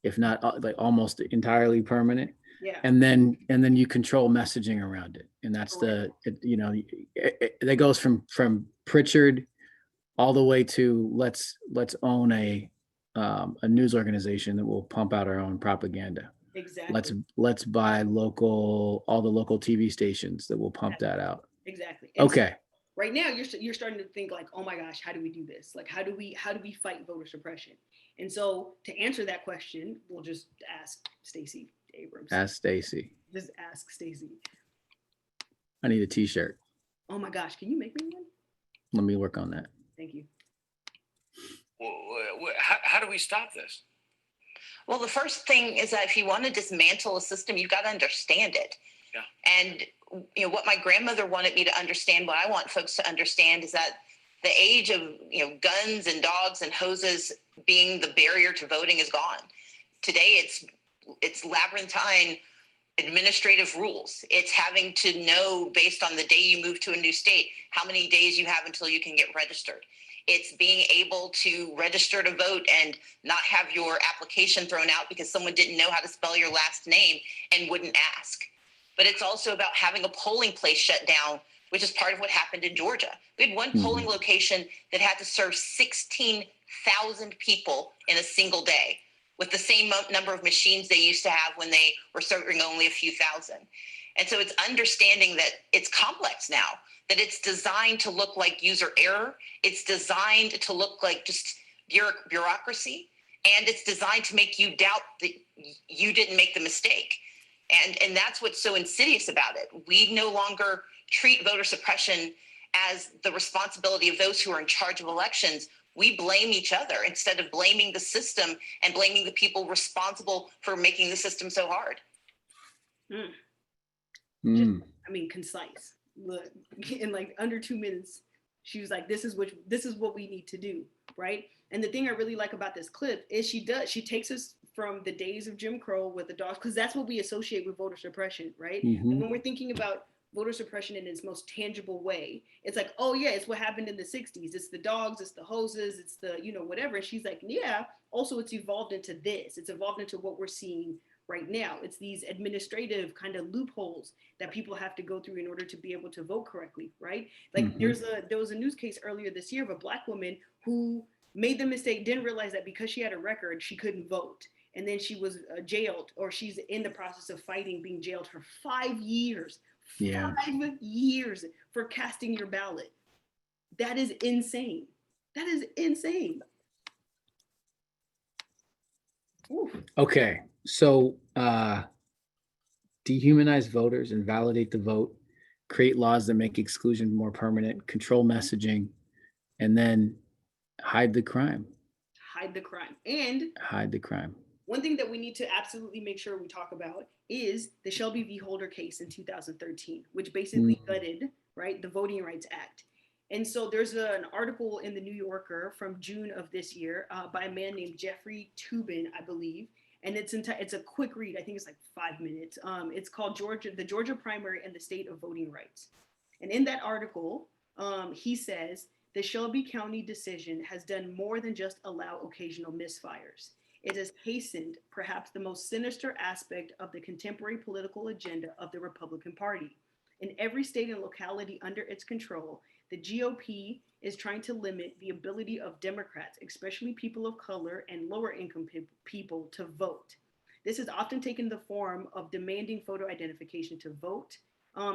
if not like almost entirely permanent. Yeah. And then you control messaging around it. And that's that goes from Pritchard all the way to let's own a news organization that will pump out our own propaganda. Exactly. Let's buy all the local TV stations that will pump that out. Exactly. And okay. So right now you're starting to think like, oh my gosh, how do we do this? Like, how do we fight voter suppression? And so to answer that question, we'll just ask Stacey Abrams. Ask Stacey. Just ask Stacey. I need a t-shirt. Oh my gosh, can you make me one? Let me work on that. Thank you. Well, how do we stop this? Well, the first thing is that if you want to dismantle a system, you've got to understand it. Yeah. And what my grandmother wanted me to understand, what I want folks to understand, is that the age of guns and dogs and hoses being the barrier to voting is gone. Today, it's labyrinthine administrative rules. It's having to know, based on the day you move to a new state, how many days you have until you can get registered. It's being able to register to vote and not have your application thrown out because someone didn't know how to spell your last name and wouldn't ask. But it's also about having a polling place shut down, which is part of what happened in Georgia. We had one polling location that had to serve 16,000 people in a single day, with the same number of machines they used to have when they were serving only a few thousand. And so it's understanding that it's complex now, that it's designed to look like user error. It's designed to look like just bureaucracy. And it's designed to make you doubt that you didn't make the mistake. And that's what's so insidious about it. We no longer treat voter suppression as the responsibility of those who are in charge of elections. We blame each other instead of blaming the system and blaming the people responsible for making the system so hard. Just, concise. Look, in like under 2 minutes, she was like, this is what we need to do, right? And the thing I really like about this clip is she takes us from the days of Jim Crow with the dogs, because that's what we associate with voter suppression, right? And when we're thinking about voter suppression in its most tangible way, it's like, oh yeah, it's what happened in the 60s. It's the dogs, it's the hoses, it's the, whatever. And she's like, yeah, also it's evolved into this. It's evolved into what we're seeing right now. It's these administrative kind of loopholes that people have to go through in order to be able to vote correctly, right? Like there was a news case earlier this year of a Black woman who made the mistake, didn't realize that because she had a record, she couldn't vote. And then she was jailed, or she's in the process of fighting being jailed for 5 years. Yeah. 5 years for casting your ballot. That is insane. That is insane. Oof. Okay, so dehumanize voters, invalidate the vote, create laws that make exclusion more permanent, control messaging, and then hide the crime. Hide the crime. And hide the crime. One thing that we need to absolutely make sure we talk about is the Shelby v. Holder case in 2013, which basically gutted, right, the Voting Rights Act. And so there's an article in the New Yorker from June of this year by a man named Jeffrey Toobin, I believe. And it's a quick read. I think it's like 5 minutes. It's called the Georgia Primary and the State of Voting Rights. And in that article, he says, the Shelby County decision has done more than just allow occasional misfires. It has hastened perhaps the most sinister aspect of the contemporary political agenda of the Republican Party. In every state and locality under its control, the GOP is trying to limit the ability of Democrats, especially people of color and lower income people, to vote. This has often taken the form of demanding photo identification to vote,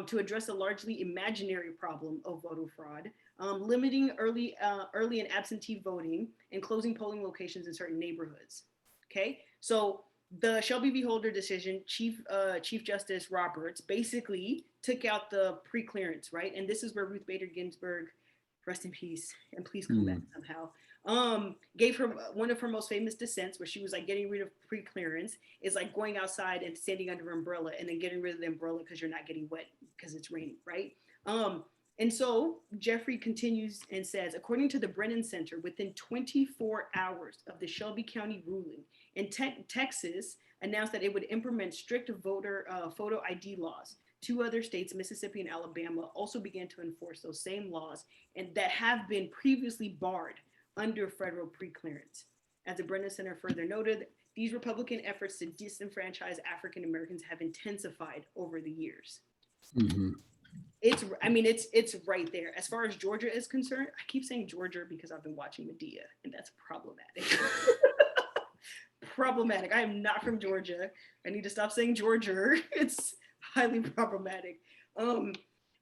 to address a largely imaginary problem of voter fraud, limiting early and absentee voting, and closing polling locations in certain neighborhoods. Okay, so the Shelby v. Holder decision, Chief Justice Roberts basically took out the pre-clearance, right? And this is where Ruth Bader Ginsburg, rest in peace, and please come back somehow, gave her one of her most famous dissents, where she was like, getting rid of pre-clearance is like going outside and standing under an umbrella and then getting rid of the umbrella because you're not getting wet because it's raining, right? And so Jeffrey continues and says, according to the Brennan Center, within 24 hours of the Shelby County ruling, in Texas announced that it would implement strict voter photo ID laws. 2 other states, Mississippi and Alabama, also began to enforce those same laws, and that have been previously barred under federal preclearance. As the Brennan Center further noted, these Republican efforts to disenfranchise African Americans have intensified over the years. It's right there. As far as Georgia is concerned, I keep saying Georgia because I've been watching Medea, and that's problematic. Problematic. I am not from Georgia. I need to stop saying Georgia. It's highly problematic.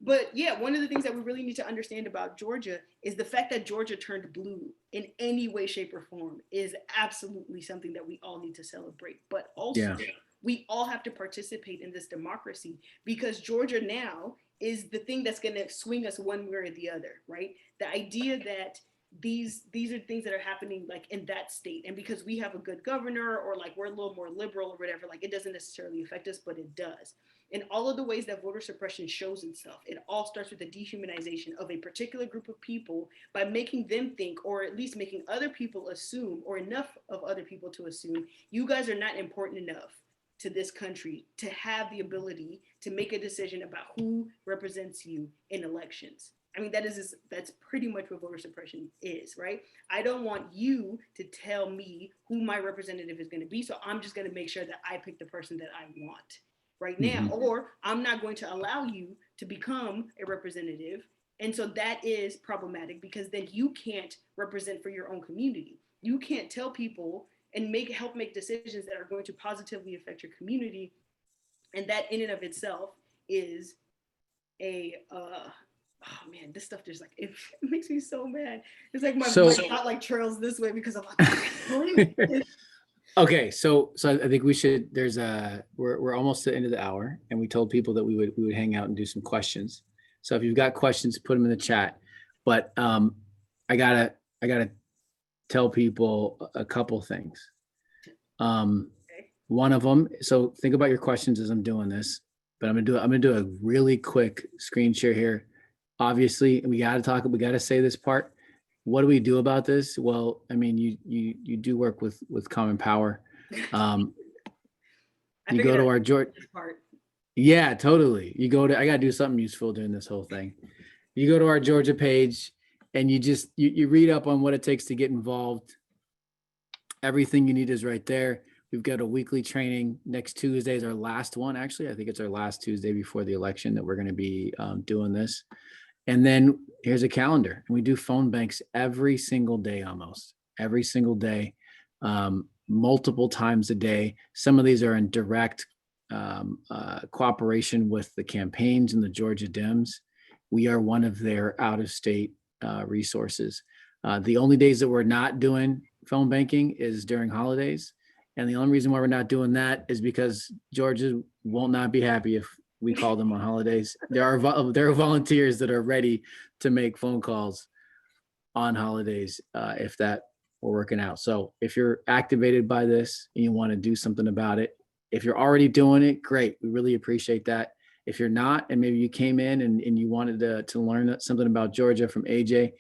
But yeah, one of the things that we really need to understand about Georgia is the fact that Georgia turned blue in any way, shape, or form is absolutely something that we all need to celebrate. But also, we all have to participate in this democracy, because Georgia now is the thing that's going to swing us one way or the other, right? The idea that these are things that are happening like in that state, and because we have a good governor, or like we're a little more liberal or whatever, like it doesn't necessarily affect us, but it does. In all of the ways that voter suppression shows itself, it all starts with the dehumanization of a particular group of people by making them think, or at least making other people assume, or enough of other people to assume, you guys are not important enough to this country to have the ability to make a decision about who represents you in elections. I mean, that's pretty much what voter suppression is, right? I don't want you to tell me who my representative is going to be, so I'm just going to make sure that I pick the person that I want right now, or I'm not going to allow you to become a representative. And so that is problematic, because then you can't represent for your own community. You can't tell people and help make decisions that are going to positively affect your community. And that in and of itself is oh man, this stuff just like, it makes me so mad. It's like my thought like trails this way because I'm like, okay, so I think we should. We're almost to the end of the hour, and we told people that we would hang out and do some questions. So if you've got questions, put them in the chat. But I gotta tell people a couple things. One of them. So think about your questions as I'm doing this. But I'm gonna do a really quick screen share here. Obviously, we got to say this part. What do we do about this? Well, I mean, you do work with Common Power. You go to our Georgia part. Yeah, totally. I got to do something useful during this whole thing. You go to our Georgia page and you read up on what it takes to get involved. Everything you need is right there. We've got a weekly training. Next Tuesday is our last one. Actually, I think it's our last Tuesday before the election that we're going to be doing this. And then here's a calendar. And we do phone banks every single day, almost every single day, multiple times a day. Some of these are in direct cooperation with the campaigns and the Georgia Dems. We are one of their out-of-state resources. The only days that we're not doing phone banking is during holidays. And the only reason why we're not doing that is because Georgia will not be happy if we call them on holidays. There are volunteers that are ready to make phone calls on holidays if that were working out. So if you're activated by this and you want to do something about it, if you're already doing it, great. We really appreciate that. If you're not, and maybe you came in and you wanted to learn something about Georgia from AJ,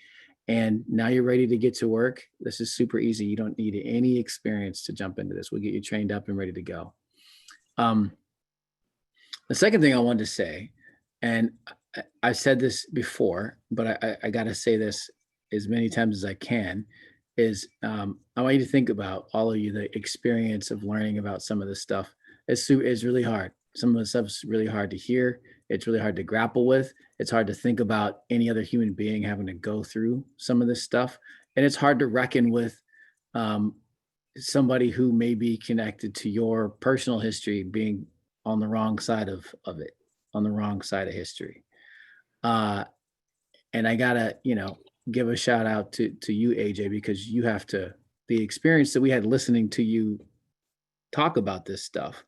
and now you're ready to get to work, this is super easy. You don't need any experience to jump into this. We'll get you trained up and ready to go. The second thing I wanted to say, and I've said this before, but I got to say this as many times as I can, is I want you to think about, all of you, the experience of learning about some of this stuff. It's really hard. Some of the stuff's really hard to hear. It's really hard to grapple with. It's hard to think about any other human being having to go through some of this stuff. And it's hard to reckon with somebody who may be connected to your personal history being on the wrong side of it, on the wrong side of history. And I gotta, give a shout out to you, AJ, because you have the experience that we had listening to you talk about this stuff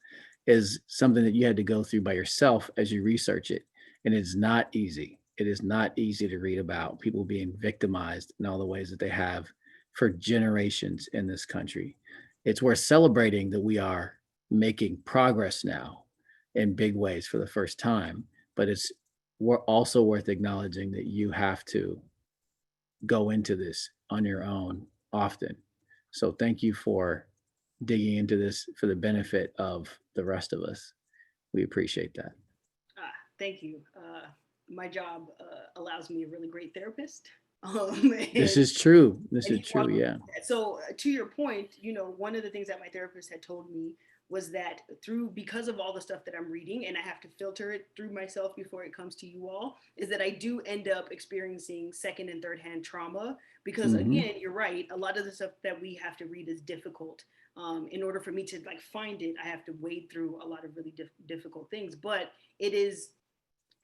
is something that you had to go through by yourself as you research it. And it's not easy. It is not easy to read about people being victimized in all the ways that they have for generations in this country. It's worth celebrating that we are making progress now in big ways for the first time, but we're also worth acknowledging that you have to go into this on your own often. So thank you for digging into this for the benefit of the rest of us. We appreciate that. Thank you. My job allows me a really great therapist. This is true. Yeah. So to your point, one of the things that my therapist had told me was that because of all the stuff that I'm reading, and I have to filter it through myself before it comes to you all, is that I do end up experiencing second and third hand trauma because again, you're right. A lot of the stuff that we have to read is difficult. In order for me to find it, I have to wade through a lot of really difficult things, but it is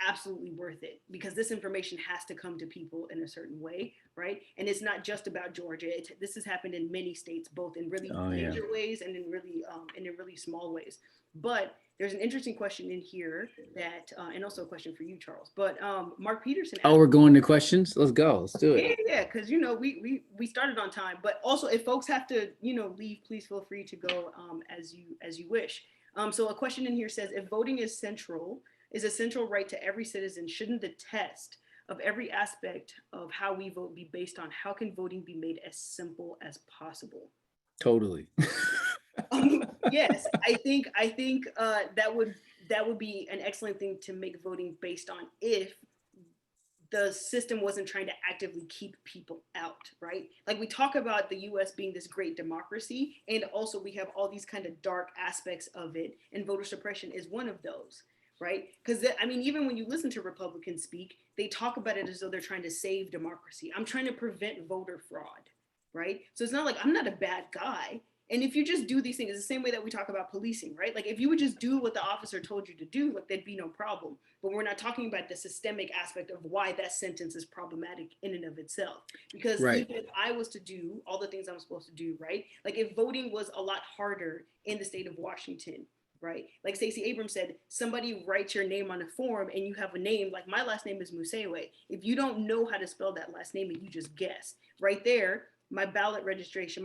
absolutely worth it, because this information has to come to people in a certain way, right? And it's not just about Georgia. This has happened in many states, both in really major ways and in really small ways. But there's an interesting question in here that, and also a question for you, Charles. But Mark Peterson. Oh, we're going to questions. Let's go. Let's do it. Yeah, because we started on time. But also, if folks have to leave, please feel free to go as you wish. So a question in here says, if voting is a central right to every citizen, shouldn't the test of every aspect of how we vote be based on how can voting be made as simple as possible? Totally. Yes, I think that would be an excellent thing to make voting based on, if the system wasn't trying to actively keep people out, right? Like, we talk about the US being this great democracy, and also we have all these kind of dark aspects of it, and voter suppression is one of those, right? Because I mean, even when you listen to Republicans speak, they talk about it as though they're trying to save democracy. I'm trying to prevent voter fraud, right? So it's not like I'm not a bad guy. And if you just do these things, it's the same way that we talk about policing, right? Like, if you would just do what the officer told you to do, like, there'd be no problem. But we're not talking about the systemic aspect of why that sentence is problematic in and of itself. Because even if I was to do all the things I'm supposed to do, right? Like, if voting was a lot harder in the state of Washington, right? Like Stacey Abrams said, somebody writes your name on a form and you have a name, like my last name is Musewe. If you don't know how to spell that last name and you just guess, right there, my voter registration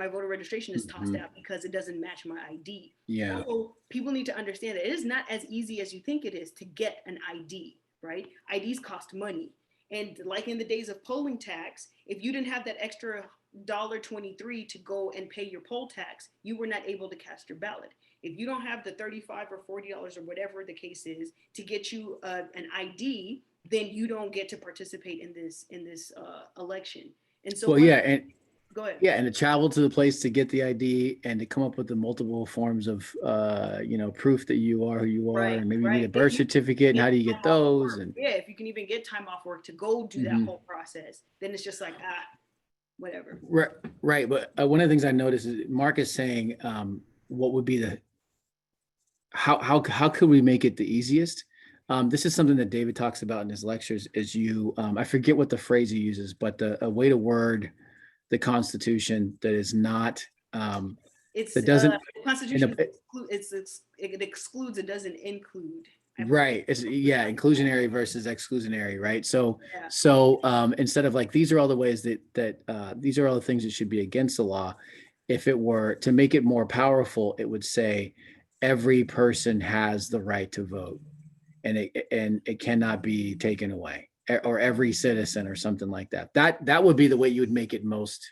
is tossed out because it doesn't match my ID. Yeah. So people need to understand that it is not as easy as you think it is to get an ID, right? IDs cost money. And like in the days of polling tax, if you didn't have that extra $1.23 to go and pay your poll tax, you were not able to cast your ballot. If you don't have the $35 or $40 or whatever the case is to get you an ID, then you don't get to participate in this election. And so, go ahead. Yeah, and to travel to the place to get the ID and to come up with the multiple forms of, proof that you are who you are, and maybe you need a birth certificate, and how do you get those? And yeah, if you can even get time off work to go do that whole process, then it's just like, whatever. Right. But one of the things I noticed is Mark is saying, what would be how could we make it the easiest? This is something that David talks about in his lectures. Is I forget what the phrase he uses, but a way to word the Constitution that is not that doesn't the Constitution it excludes, it doesn't include. Right. It's inclusionary versus exclusionary, right? So instead of like, these are all the ways that these are all the things that should be against the law, if it were to make it more powerful, it would say every person has the right to vote, and it cannot be taken away, or every citizen, or something like that. That would be the way you would make it most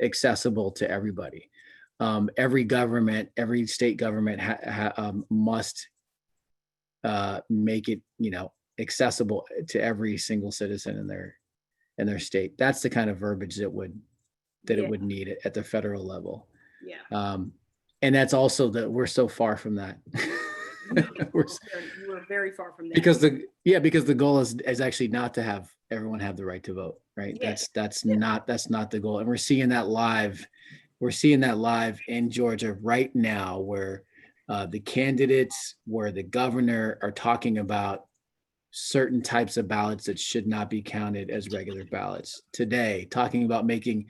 accessible to everybody. Every government, every state government must make it, accessible to every single citizen in their state. That's the kind of verbiage that it would need at the federal level. Yeah. And that's also that we're so far from that. We're very far from that. Because the goal is actually not to have everyone have the right to vote, right? Yeah. That's not the goal. And we're seeing that live. We're seeing that live in Georgia right now, where the candidates, where the governor are talking about certain types of ballots that should not be counted as regular ballots. Today, talking about making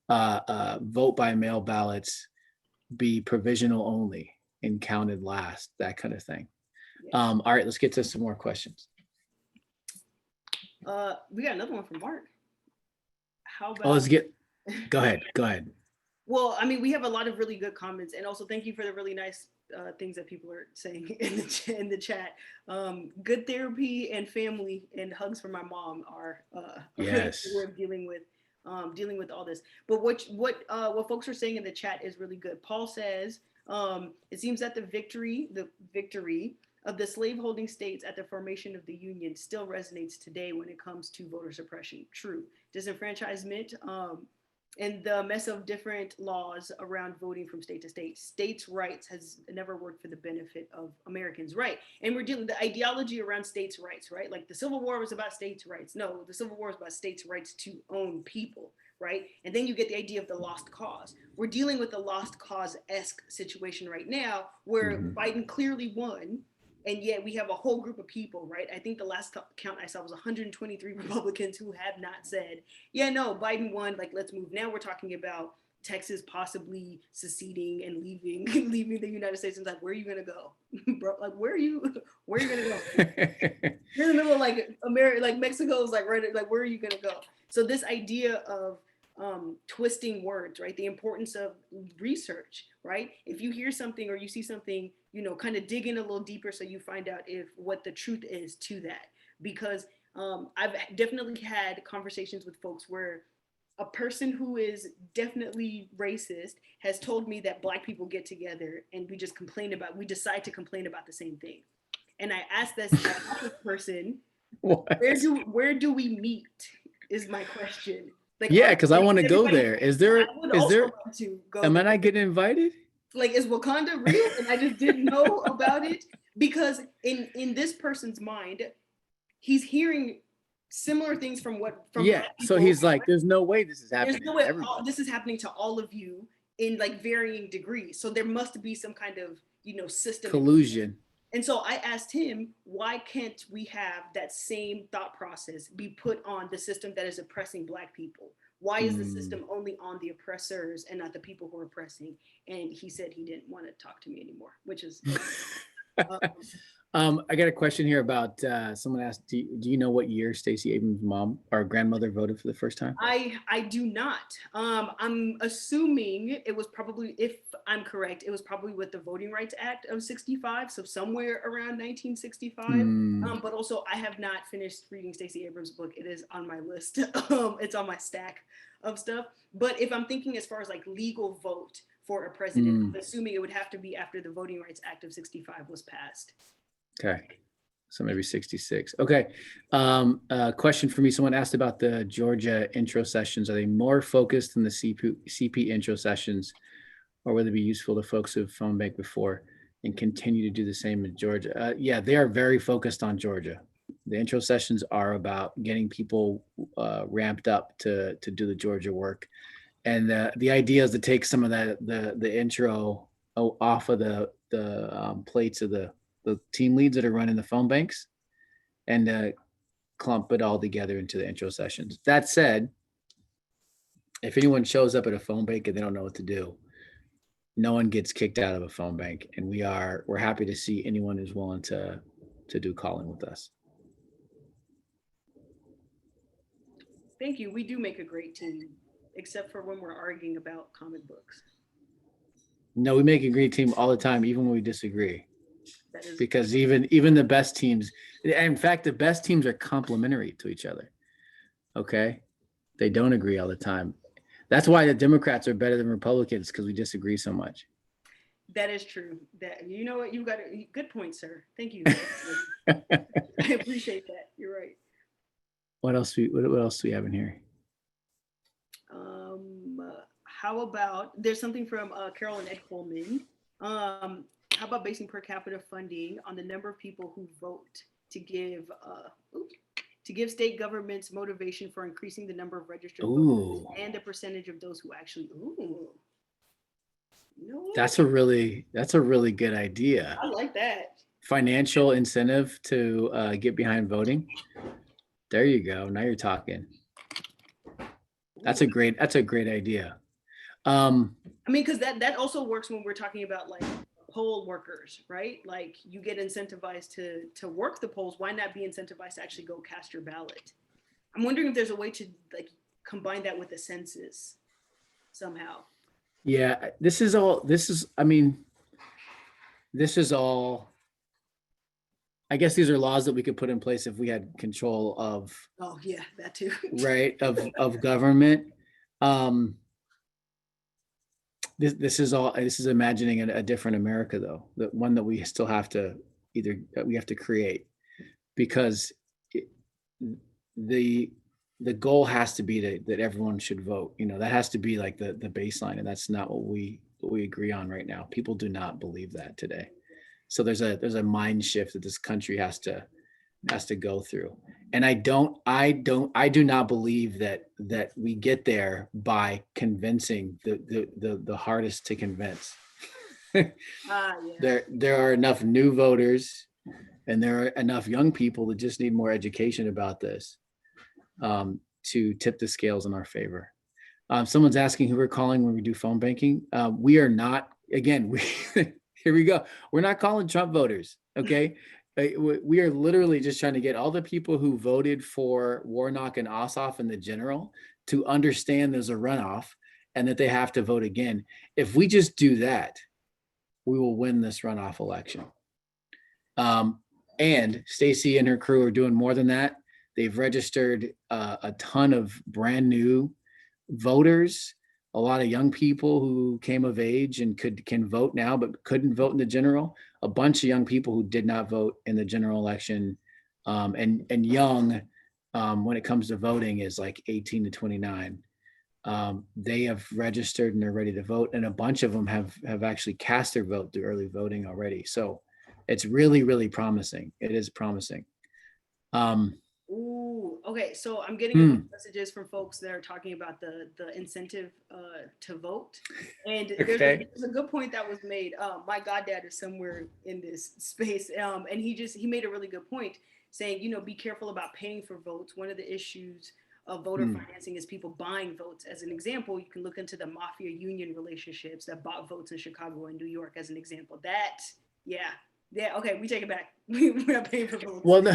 vote by mail ballots be provisional only and counted last, that kind of thing. Yeah. All right, let's get to some more questions. We got another one from Mark. How about? Go ahead. Well, I mean, we have a lot of really good comments, and also thank you for the really nice things that people are saying in the chat. Good therapy and family and hugs for my mom are yes. We're dealing with all this. But what folks are saying in the chat is really good. Paul says, it seems that the victory of the slaveholding states at the formation of the Union still resonates today when it comes to voter suppression. True. Disenfranchisement and the mess of different laws around voting from state to state. States' rights has never worked for the benefit of Americans, right? And we're dealing with the ideology around states' rights, right? Like the Civil War was about states' rights. No, the Civil War is about states' rights to own people, right? And then you get the idea of the lost cause. We're dealing with a lost cause-esque situation right now where Biden clearly won, And yet we have a whole group of people, right? I think the last count I saw was 123 Republicans who have not said, yeah, no, Biden won, like, let's move. Now we're talking about Texas possibly seceding and leaving leaving the United States. And like, where are you gonna go? Bro, like, where are you gonna go? You're in the middle of like America, like Mexico's like right, like, where are you gonna go? So this idea of twisting words, right? The importance of research, right? If you hear something or you see something, you know, kind of dig in a little deeper so you find out if what the truth is to that. Because I've definitely had conversations with folks where a person who is definitely racist has told me that Black people get together and we decide to complain about the same thing. And I asked this person, where do we meet? Is my question. Like, yeah, because I want to go there. Am I not getting invited? Like, is Wakanda real? And I just didn't know about it because in this person's mind, he's hearing similar things from yeah. So he's like, there's no way this is happening. There's no way this is happening to all of you in like varying degrees. So there must be some kind of, you know, system collusion. And so I asked him, why can't we have that same thought process be put on the system that is oppressing Black people? Why is the system only on the oppressors and not the people who are oppressing? And he said he didn't want to talk to me anymore, which is. I got a question here about someone asked, do you know what year Stacey Abrams' mom or grandmother voted for the first time? I do not. I'm assuming it was probably, if I'm correct, it was probably with the Voting Rights Act of 65, so somewhere around 1965. But also I have not finished reading Stacey Abrams' book. It is on my list. It's on my stack of stuff. But if I'm thinking as far as like legal vote for a president, I'm assuming it would have to be after the Voting Rights Act of 65 was passed. Okay. So maybe 66. Okay. Question for me. Someone asked about the Georgia intro sessions. Are they more focused than the CP intro sessions, or would they be useful to folks who've phone banked before and continue to do the same in Georgia? Yeah, they are very focused on Georgia. The intro sessions are about getting people ramped up to do the Georgia work. And the idea is to take some of that, the intro off of the plates of the team leads that are running the phone banks and clump it all together into the intro sessions. That said, if anyone shows up at a phone bank and they don't know what to do, no one gets kicked out of a phone bank. And we're happy to see anyone who's willing to do calling with us. Thank you. We do make a great team, except for when we're arguing about comic books. No, we make a great team all the time, even when we disagree. Because even the best teams, in fact, the best teams are complementary to each other. Okay, they don't agree all the time. That's why the Democrats are better than Republicans, because we disagree so much. That is true. That, you know what, you got a good point, sir. Thank you. I appreciate that. You're right. What else do we have in here? How about, there's something from Carol and Ed Coleman. How about basing per capita funding on the number of people who vote to give state governments motivation for increasing the number of registered voters and the percentage of those who actually you know what? That's a really good idea. I like that. Financial incentive to get behind voting. There you go. Now you're talking. That's a great idea. I mean, because that also works when we're talking about like poll workers, right? Like, you get incentivized to work the polls. Why not be incentivized to actually go cast your ballot? I'm wondering if there's a way to like combine that with the census somehow. Yeah, this is all, I guess these are laws that we could put in place if we had control of. Oh yeah, that too. Right, of government. This is imagining a different America, though, the one that we still have to create, because the goal has to be that everyone should vote. You know, that has to be like the baseline, and that's not what we agree on right now. People do not believe that today. So there's a mind shift that this country has to go through. And I do not believe that we get there by convincing the hardest to convince. Yeah. There are enough new voters And there are enough young people that just need more education about this to tip the scales in our favor. Someone's asking who we're calling when we do phone banking. We are not, again, here we go. We're not calling Trump voters, okay? We are literally just trying to get all the people who voted for Warnock and Ossoff in the general to understand there's a runoff and that they have to vote again. If we just do that, we will win this runoff election. And Stacey and her crew are doing more than that. They've registered a ton of brand new voters, a lot of young people who came of age and can vote now, but couldn't vote in the general. A bunch of young people who did not vote in the general election, and young when it comes to voting is like 18 to 29. They have registered and they're ready to vote, and a bunch of them have actually cast their vote through early voting already. So it's really, really promising. It is promising. Ooh, okay. So I'm getting messages from folks that are talking about the incentive to vote, and there's a good point that was made. My goddad is somewhere in this space, and he made a really good point, saying, you know, be careful about paying for votes. One of the issues of voter financing is people buying votes. As an example, you can look into the mafia union relationships that bought votes in Chicago and New York as an example. That, yeah, okay, we take it back. We're not paying for votes. Well, no,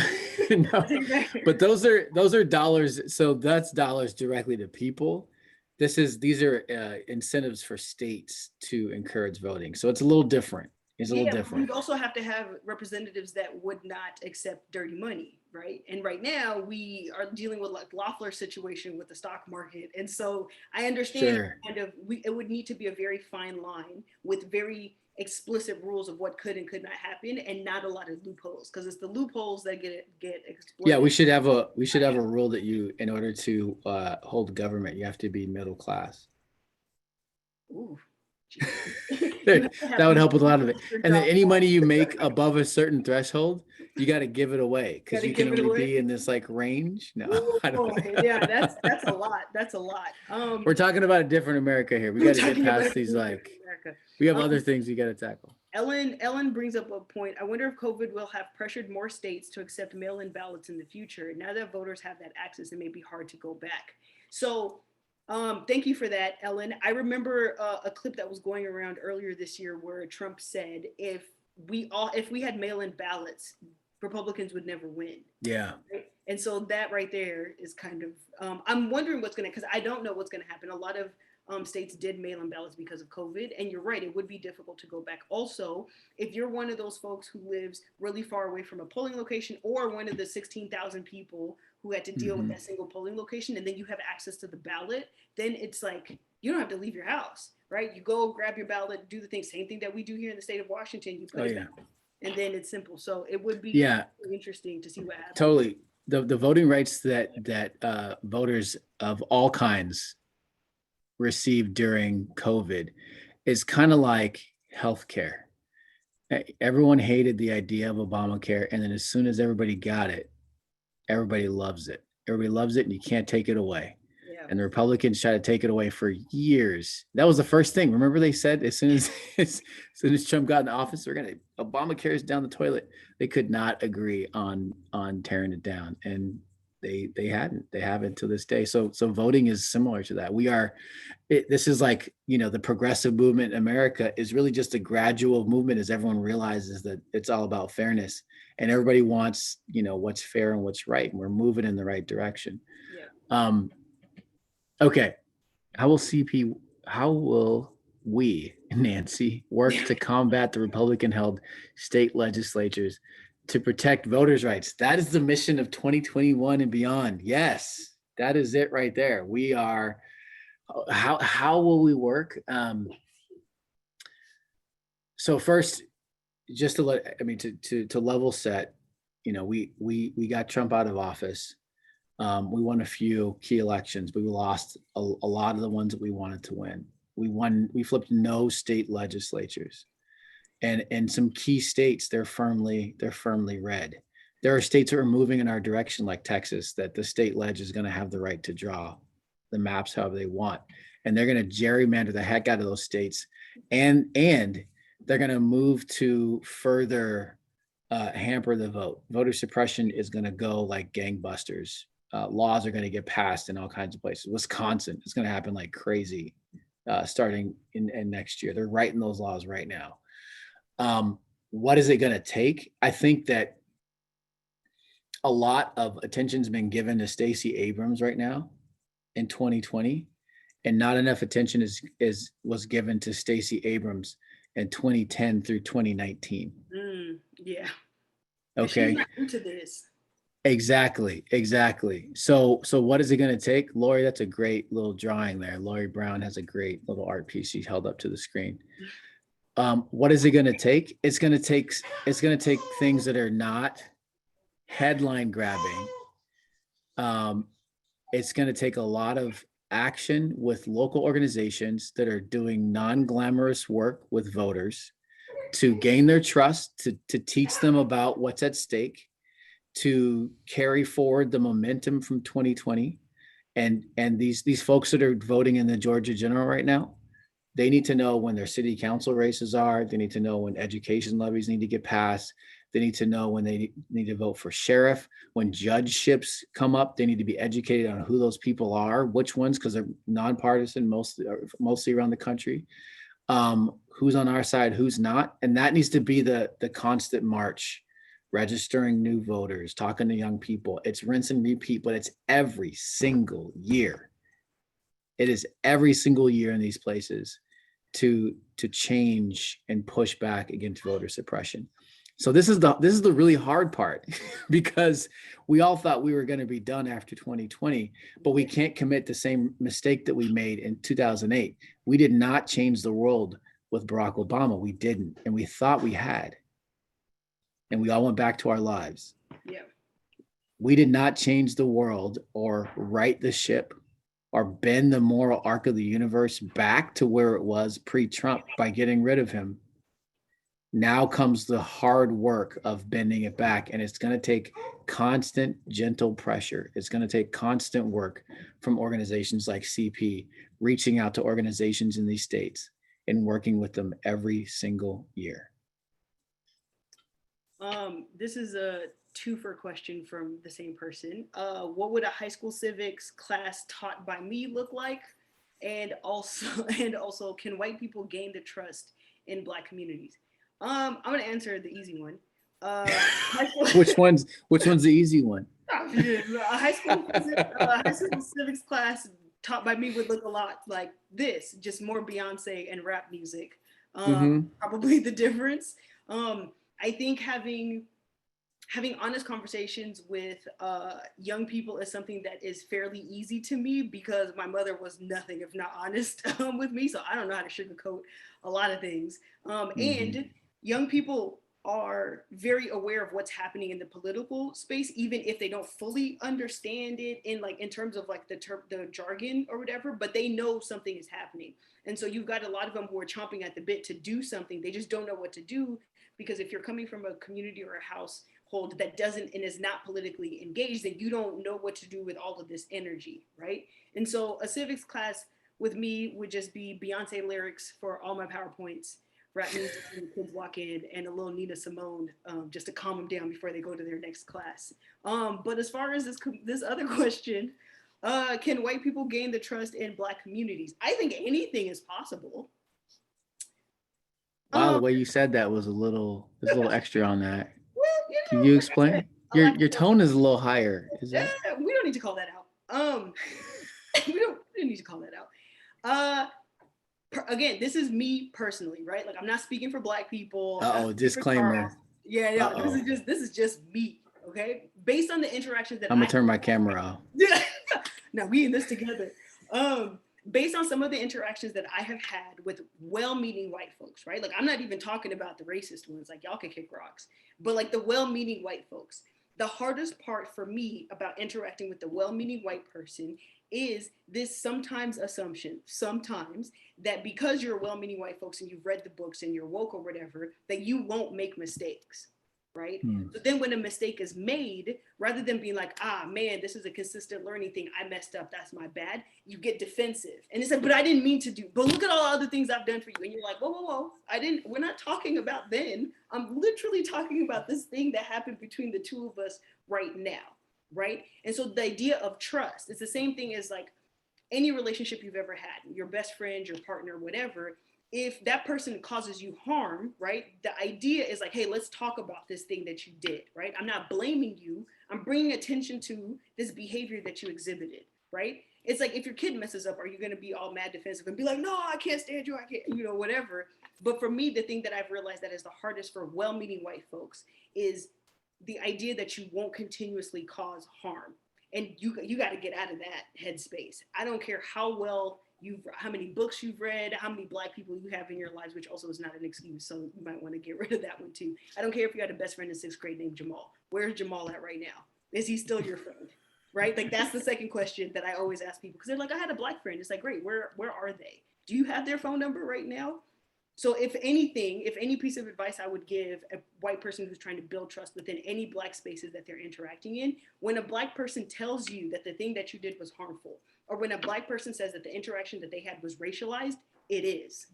but those are dollars. So that's dollars directly to people. These are incentives for states to encourage voting. So it's a little different. It's a little different. We'd also have to have representatives that would not accept dirty money, right? And right now we are dealing with like Loeffler's situation with the stock market. And so I understand it would need to be a very fine line with very explicit rules of what could and could not happen, and not a lot of loopholes, because it's the loopholes that get exploited. Yeah, we should have a rule that in order to hold government, you have to be middle class. Ooh. That would help with a lot of it. And then any money you make above a certain threshold, you got to give it away, because you can only be in this like range. No, I don't know. Yeah, that's a lot. That's a lot. We're talking about a different America here. We got to get past these we have other things you got to tackle. Ellen brings up a point. I wonder if COVID will have pressured more states to accept mail-in ballots in the future. Now that voters have that access, it may be hard to go back. So thank you for that, Ellen. I remember a clip that was going around earlier this year where Trump said if we had mail-in ballots, Republicans would never win. Yeah. Right? And so that right there is kind of, I'm wondering because I don't know what's going to happen. A lot of states did mail-in ballots because of COVID, and you're right, it would be difficult to go back. Also, if you're one of those folks who lives really far away from a polling location, or one of the 16,000 people who had to deal with that single polling location, and then you have access to the ballot, then it's like, you don't have to leave your house, right? You go grab your ballot, do the thing, same thing that we do here in the state of Washington, you put it back, and then it's simple. So it would be really interesting to see what happens. Totally. The voting rights that voters of all kinds received during COVID is kind of like healthcare. Everyone hated the idea of Obamacare, and then as soon as everybody got it, everybody loves it. Everybody loves it, and you can't take it away. Yeah. And the Republicans try to take it away for years. That was the first thing. Remember, they said as soon as Trump got in office, Obamacare is down the toilet. They could not agree on tearing it down, and they haven't to this day. So voting is similar to that. This is like, the progressive movement in America is really just a gradual movement as everyone realizes that it's all about fairness, and everybody wants, what's fair and what's right. And we're moving in the right direction. Yeah. Okay. How will we, Nancy, work to combat the Republican-held state legislatures to protect voters' rights? That is the mission of 2021 and beyond. Yes, that is it right there. We are. How will we work? So first, just to level set, we got Trump out of office. We won a few key elections, but we lost a lot of the ones that we wanted to win. We flipped no state legislatures. And in some key states, they're firmly red. There are states that are moving in our direction, like Texas, that the state ledge is going to have the right to draw the maps however they want, and they're going to gerrymander the heck out of those states, and they're going to move to further hamper the vote. Voter suppression is going to go like gangbusters. Laws are going to get passed in all kinds of places. Wisconsin, it's going to happen like crazy starting in next year. They're writing those laws right now. What is it going to take? I think that a lot of attention's been given to Stacey Abrams right now in 2020, and not enough attention was given to Stacey Abrams in 2010 through 2019. Yeah. Okay. She's not into this. Exactly. So what is it going to take? Lori, that's a great little drawing there. Lori Brown has a great little art piece she held up to the screen. What is it going to take? It's going to take things that are not headline grabbing. It's going to take a lot of action with local organizations that are doing non-glamorous work with voters to gain their trust, to teach them about what's at stake, to carry forward the momentum from 2020. And these folks that are voting in the Georgia general right now, they need to know when their city council races are. They need to know when education levies need to get passed. They need to know when they need to vote for sheriff. When judgeships come up, they need to be educated on who those people are, which ones, because they're nonpartisan, mostly around the country. Who's on our side, who's not. And that needs to be the constant march. Registering new voters, talking to young people. It's rinse and repeat, but it's every single year. It is every single year in these places to change and push back against voter suppression. So this is the really hard part because we all thought we were going to be done after 2020, but we can't commit the same mistake that we made in 2008. We did not change the world with Barack Obama. We didn't, and we thought we had. And we all went back to our lives. Yeah. We did not change the world or right the ship or bend the moral arc of the universe back to where it was pre-Trump by getting rid of him. Now comes the hard work of bending it back, and it's going to take constant, gentle pressure. It's going to take constant work from organizations like CP, reaching out to organizations in these states and working with them every single year. This is a twofer question from the same person. What would a high school civics class taught by me look like? And also, can white people gain the trust in Black communities? I'm gonna answer the easy one. Which one's the easy one? A high school civics class taught by me would look a lot like this, just more Beyonce and rap music. Probably the difference. I think having honest conversations with young people is something that is fairly easy to me because my mother was nothing if not honest with me. So I don't know how to sugarcoat a lot of things. And young people are very aware of what's happening in the political space, even if they don't fully understand it in terms of like the jargon or whatever, but they know something is happening. And so you've got a lot of them who are chomping at the bit to do something. They just don't know what to do, because if you're coming from a community or a household that doesn't and is not politically engaged, then you don't know what to do with all of this energy, right? And so a civics class with me would just be Beyonce lyrics for all my PowerPoints, rap music when the kids walk in, and a little Nina Simone just to calm them down before they go to their next class. But as far as this other question, can white people gain the trust in Black communities? I think anything is possible. Wow, the way you said that was a little extra on that. Well, Can you explain? Your tone is a little higher. Is that? We don't need to call that out. We don't need to call that out. Again, this is me personally, right? Like I'm not speaking for Black people. Disclaimer. Yeah, this is just me, okay? Based on the interactions that I'm gonna turn my camera off. Yeah. Now we in this together. Based on some of the interactions that I have had with well-meaning white folks, right? Like I'm not even talking about the racist ones, like y'all can kick rocks, but like the well-meaning white folks. The hardest part for me about interacting with the well-meaning white person is this sometimes assumption, that because you're well-meaning white folks and you've read the books and you're woke or whatever, that you won't make mistakes, right? Hmm. So then when a mistake is made, rather than being like, ah, man, this is a consistent learning thing, I messed up, that's my bad, you get defensive. And it's like, but I didn't mean to do, but look at all the other things I've done for you. And you're like, whoa, we're not talking about then. I'm literally talking about this thing that happened between the two of us right now, right? And so the idea of trust, it's the same thing as like any relationship you've ever had, your best friend, your partner, whatever. If that person causes you harm, right, the idea is like, hey, let's talk about this thing that you did, right? I'm not blaming you. I'm bringing attention to this behavior that you exhibited, right? It's like if your kid messes up, are you going to be all mad defensive and be like, no, I can't stand you, I can't, whatever. But for me, the thing that I've realized that is the hardest for well-meaning white folks is the idea that you won't continuously cause harm. And you got to get out of that headspace. I don't care how many books you've read, how many Black people you have in your lives, which also is not an excuse. So you might want to get rid of that one too. I don't care if you had a best friend in 6th grade named Jamal. Where's Jamal at right now? Is he still your friend? Right? Like that's the second question that I always ask people because they're like, I had a Black friend. It's like, great. Where are they? Do you have their phone number right now? So if anything, if any piece of advice I would give a white person who's trying to build trust within any Black spaces that they're interacting in, when a Black person tells you that the thing that you did was harmful, or when a Black person says that the interaction that they had was racialized, it is.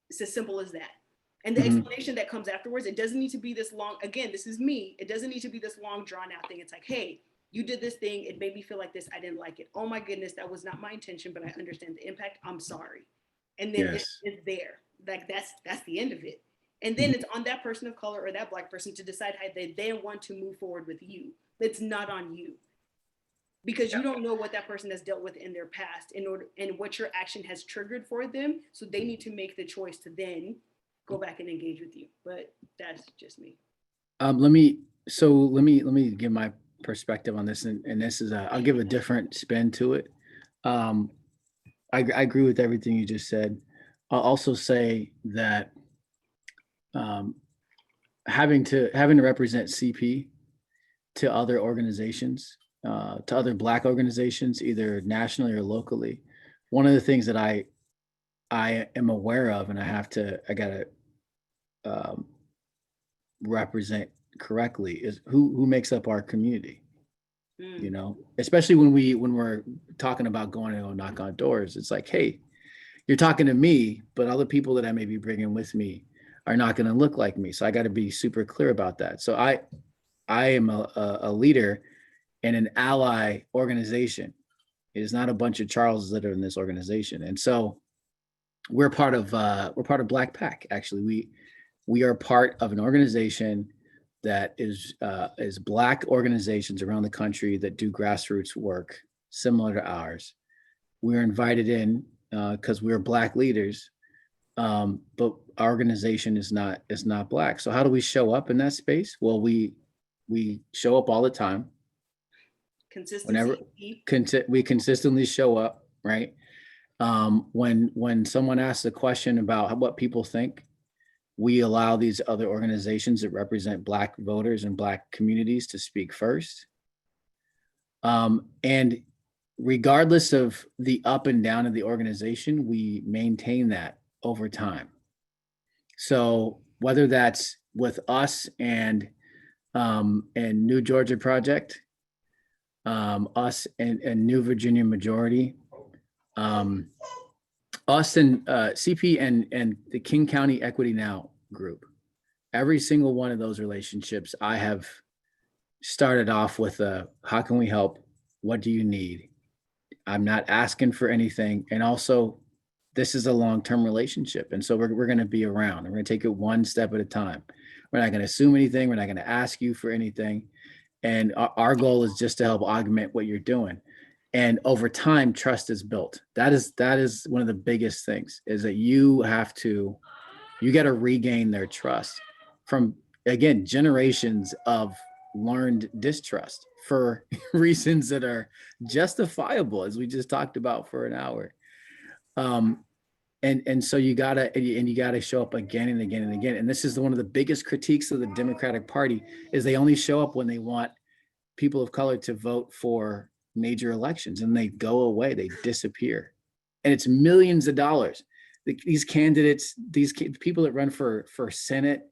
It's as simple as that. And the explanation that comes afterwards, it doesn't need to be this long. Again, this is me. It doesn't need to be this long drawn out thing. It's like, hey, you did this thing. It made me feel like this. I didn't like it. Oh my goodness, that was not my intention, but I understand the impact. I'm sorry. And then Yes. it's there. Like that's the end of it. And then it's on that person of color or that Black person to decide how they then want to move forward with you. It's not on you. Because you don't know what that person has dealt with in their past and what your action has triggered for them. So they need to make the choice to then go back and engage with you. But that's just me. Let me give my perspective on this, and this is I'll give a different spin to it. I agree with everything you just said. I'll also say that having to represent CP to other organizations, to other Black organizations, either nationally or locally, one of the things that I am aware of, and I gotta represent correctly, is who makes up our community. You know, especially when we're talking about going to go knock on doors, it's like, hey, you're talking to me, but other people that I may be bringing with me are not going to look like me. So I got to be super clear about that. So I am a leader in an ally organization. It is not a bunch of Charleses that are in this organization. And so we're part of Black Pack. Actually, we are part of an organization that is Black organizations around the country that do grassroots work similar to ours. We're invited in because we're Black leaders, but our organization is not Black. So how do we show up in that space? Well, we show up all the time. Consistency. We consistently show up, right? When someone asks a question about what people think, we allow these other organizations that represent Black voters and Black communities to speak first. And regardless of the up and down of the organization, we maintain that over time. So whether that's with us and New Georgia Project, us and New Virginia Majority, us and CP and the King County Equity Now group, every single one of those relationships, I have started off with how can we help? What do you need? I'm not asking for anything. And also, this is a long-term relationship. And so we're going to be around. We're going to take it one step at a time. We're not going to assume anything. We're not going to ask you for anything. And our goal is just to help augment what you're doing. And over time, trust is built. That is one of the biggest things, is that you got to regain their trust from, again, generations of learned distrust for reasons that are justifiable, as we just talked about for an hour. And so you gotta show up again and again and again. And this is one of the biggest critiques of the Democratic Party, is they only show up when they want people of color to vote for major elections, and they go away, they disappear. And it's millions of dollars. These candidates, people that run for Senate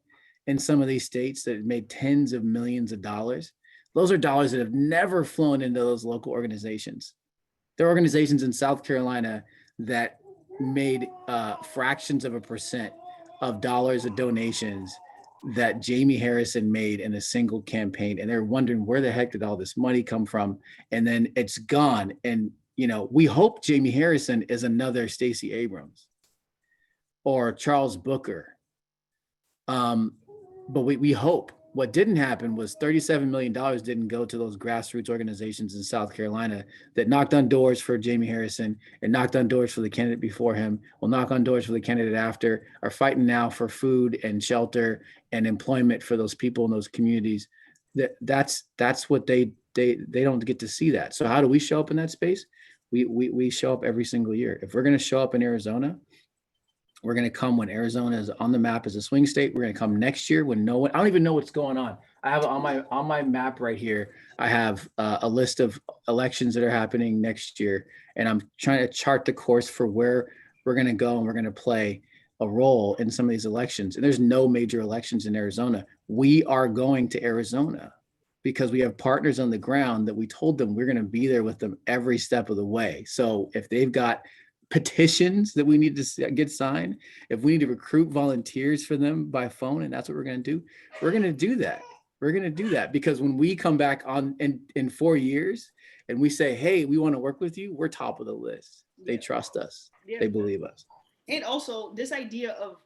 in some of these states that made tens of millions of dollars. Those are dollars that have never flown into those local organizations. There are organizations in South Carolina that made fractions of a percent of dollars of donations that Jamie Harrison made in a single campaign. And they're wondering where the heck did all this money come from? And then it's gone. And, you know, we hope Jamie Harrison is another Stacey Abrams or Charles Booker. But we hope. What didn't happen was $37 million didn't go to those grassroots organizations in South Carolina that knocked on doors for Jamie Harrison and knocked on doors for the candidate before him, will knock on doors for the candidate after, are fighting now for food and shelter and employment for those people in those communities. That's what they don't get to see that. So how do we show up in that space? We show up every single year. If we're going to show up in Arizona, we're going to come when Arizona is on the map as a swing state. We're going to come next year when no one, I don't even know what's going on. I have on my map right here, I have a list of elections that are happening next year. And I'm trying to chart the course for where we're going to go, and we're going to play a role in some of these elections. And there's no major elections in Arizona. We are going to Arizona because we have partners on the ground that we told them we're going to be there with them every step of the way. So if they've got petitions that we need to get signed, if we need to recruit volunteers for them by phone, and that's what we're going to do, we're going to do that. We're going to do that because when we come back on in 4 years and we say, hey, we want to work with you, we're top of the list. They trust us. They believe us. And also this idea of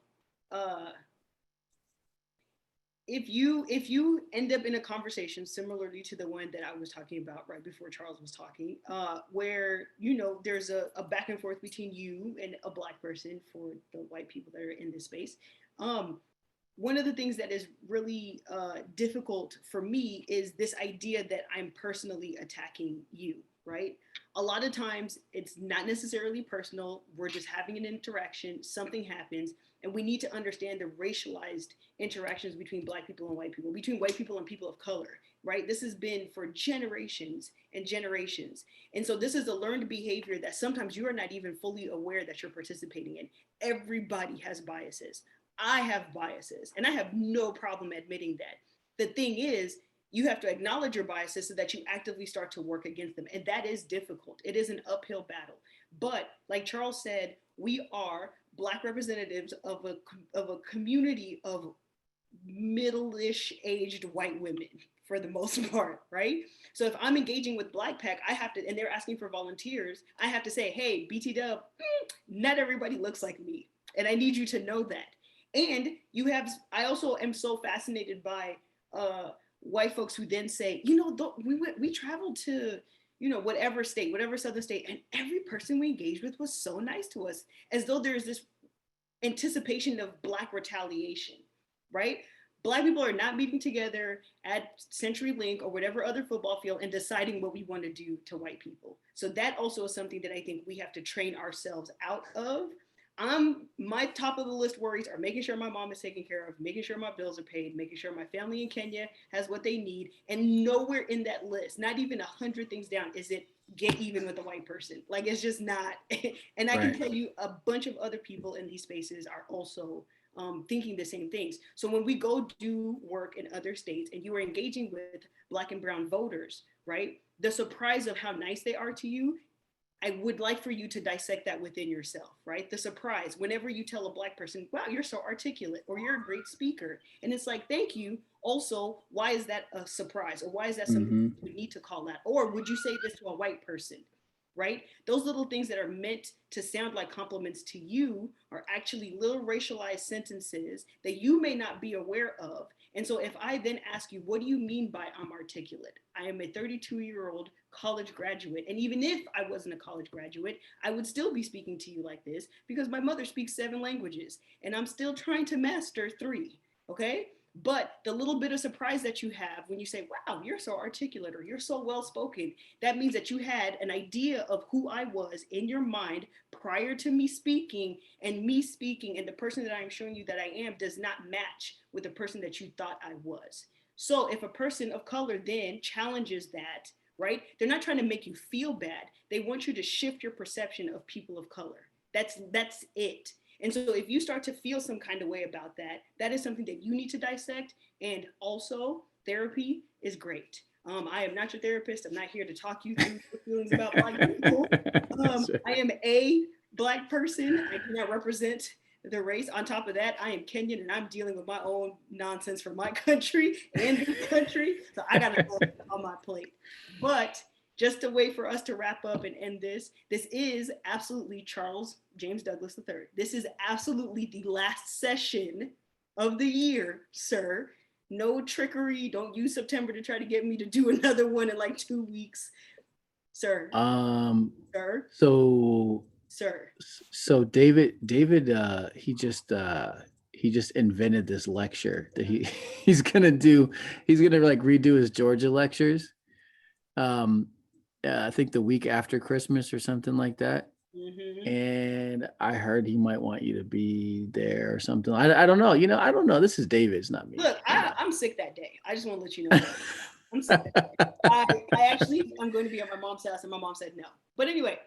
if you end up in a conversation similarly to the one that I was talking about right before Charles was talking, where, you know, there's a back and forth between you and a Black person for the white people that are in this space. One of the things that is really difficult for me is this idea that I'm personally attacking you, right? A lot of times it's not necessarily personal. We're just having an interaction, something happens, and we need to understand the racialized interactions between Black people and white people, between white people and people of color, right? This has been for generations and generations. And so this is a learned behavior that sometimes you are not even fully aware that you're participating in. Everybody has biases. I have biases, and I have no problem admitting that. The thing is, you have to acknowledge your biases so that you actively start to work against them. And that is difficult. It is an uphill battle. But like Charles said, we are Black representatives of a community of middle-ish aged white women for the most part, right? So if I'm engaging with Black Pac, I have to, and they're asking for volunteers, I have to say, hey, BT Dub, not everybody looks like me. And I need you to know that. And I also am so fascinated by white folks who then say, you know, we traveled to, you know, whatever state, whatever southern state, and every person we engaged with was so nice to us, as though there's this anticipation of Black retaliation, right? Black people are not meeting together at CenturyLink or whatever other football field and deciding what we want to do to white people. So that also is something that I think we have to train ourselves out of. My top of the list worries are making sure my mom is taken care of, making sure my bills are paid, making sure my family in Kenya has what they need. And nowhere in that list, not even 100 things down, is it get even with a white person. Like, it's just not. And I can tell you a bunch of other people in these spaces are also thinking the same things. So when we go do work in other states and you are engaging with Black and brown voters, right? The surprise of how nice they are to you, I would like for you to dissect that within yourself, right? The surprise, whenever you tell a Black person, wow, you're so articulate, or you're a great speaker. And it's like, thank you. Also, why is that a surprise? Or why is that something you need to call out? Or would you say this to a white person, right? Those little things that are meant to sound like compliments to you are actually little racialized sentences that you may not be aware of. And so if I then ask you, what do you mean by I'm articulate? I am a 32-year-old college graduate. And even if I wasn't a college graduate, I would still be speaking to you like this because my mother speaks 7 languages and I'm still trying to master 3, okay? But the little bit of surprise that you have when you say, wow, you're so articulate or you're so well-spoken, that means that you had an idea of who I was in your mind prior to me speaking, and the person that I'm showing you that I am does not match with the person that you thought I was. So if a person of color then challenges that, right? They're not trying to make you feel bad. They want you to shift your perception of people of color. That's it. And so if you start to feel some kind of way about that, that is something that you need to dissect. And also, therapy is great. I am not your therapist. I'm not here to talk you through your feelings about Black people. I am a Black person. I cannot represent the race. On top of that, I am Kenyan and I'm dealing with my own nonsense from my country and this country. So I got to go on my plate. But just a way for us to wrap up and end this, this is absolutely Charles James Douglas III. This is absolutely the last session of the year, sir. No trickery. Don't use September to try to get me to do another one in like 2 weeks, sir. Sir. So David, he just invented this lecture that he's gonna like redo his Georgia lectures. I think the week after Christmas or something like that. Mm-hmm. And I heard he might want you to be there or something. I don't know. I don't know. This is David. It's not me. Look, I'm sick that day. I just want to let you know that. I'm sick that day. I'm going to be at my mom's house, and my mom said no. But anyway,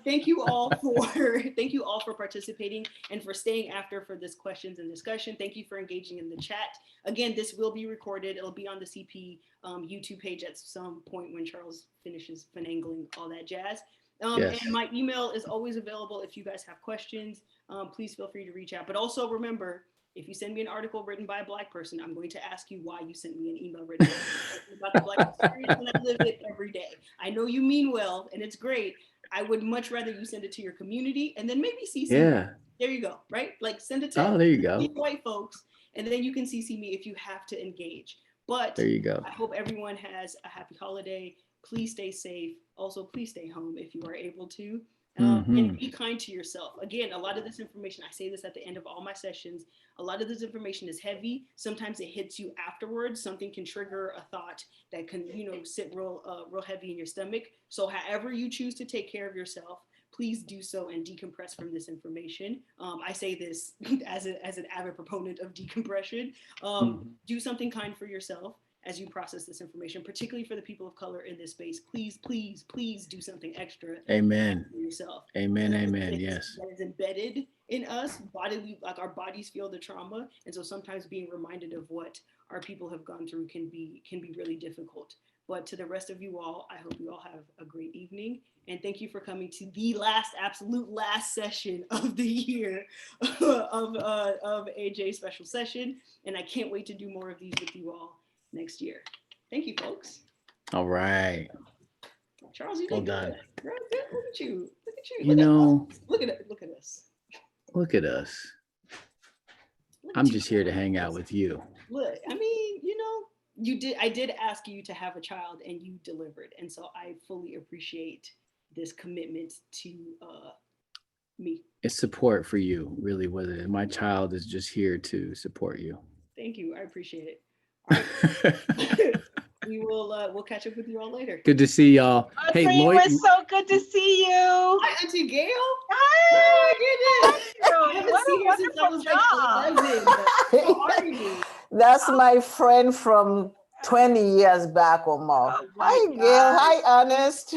thank you all for participating and for staying after for this questions and discussion. Thank you for engaging in the chat. Again, this will be recorded. It'll be on the CP YouTube page at some point when Charles finishes finagling all that jazz. Yes. And my email is always available if you guys have questions. Please feel free to reach out. But also remember, if you send me an article written by a Black person, I'm going to ask you why you sent me an email written about the Black experience, and I live it every day. I know you mean well, and it's great. I would much rather you send it to your community and then maybe CC me. There you go, right? Like send it to there you go. White folks, and then you can CC me if you have to engage. But there you go. I hope everyone has a happy holiday. Please stay safe. Also, please stay home if you are able to. And be kind to yourself. Again, a lot of this information, I say this at the end of all my sessions, a lot of this information is heavy. Sometimes it hits you afterwards. Something can trigger a thought that can, sit real heavy in your stomach. So however you choose to take care of yourself, please do so and decompress from this information. I say this as an avid proponent of decompression. Do something kind for yourself as you process this information, particularly for the people of color in this space. Please, please, please do something extra. Amen. For yourself. Amen. Amen. Yes. That is embedded in us, bodily, like our bodies feel the trauma. And so sometimes being reminded of what our people have gone through can be really difficult. But to the rest of you all, I hope you all have a great evening. And thank you for coming to the absolute last session of the year of AJ special session. And I can't wait to do more of these with you all next year. Thank you, folks. All right. Charles, you well did done. Good. Look at you. Look at us. Look at us. I'm just here to hang out with you. Look, I mean, I did ask you to have a child and you delivered. And so I fully appreciate this commitment to me. It's support for you, really, was it? My child is just here to support you. Thank you. I appreciate it. All right. We'll catch up with you all later. Good to see y'all. Audrey, hey, Lloyd, it was so good to see you. Hi, Auntie Gail. Hi. Oh my goodness. I haven't seen her since I was like 11. How are you? That's my friend from 20 years back or more. Oh hi, Gail. Hi, Ernest.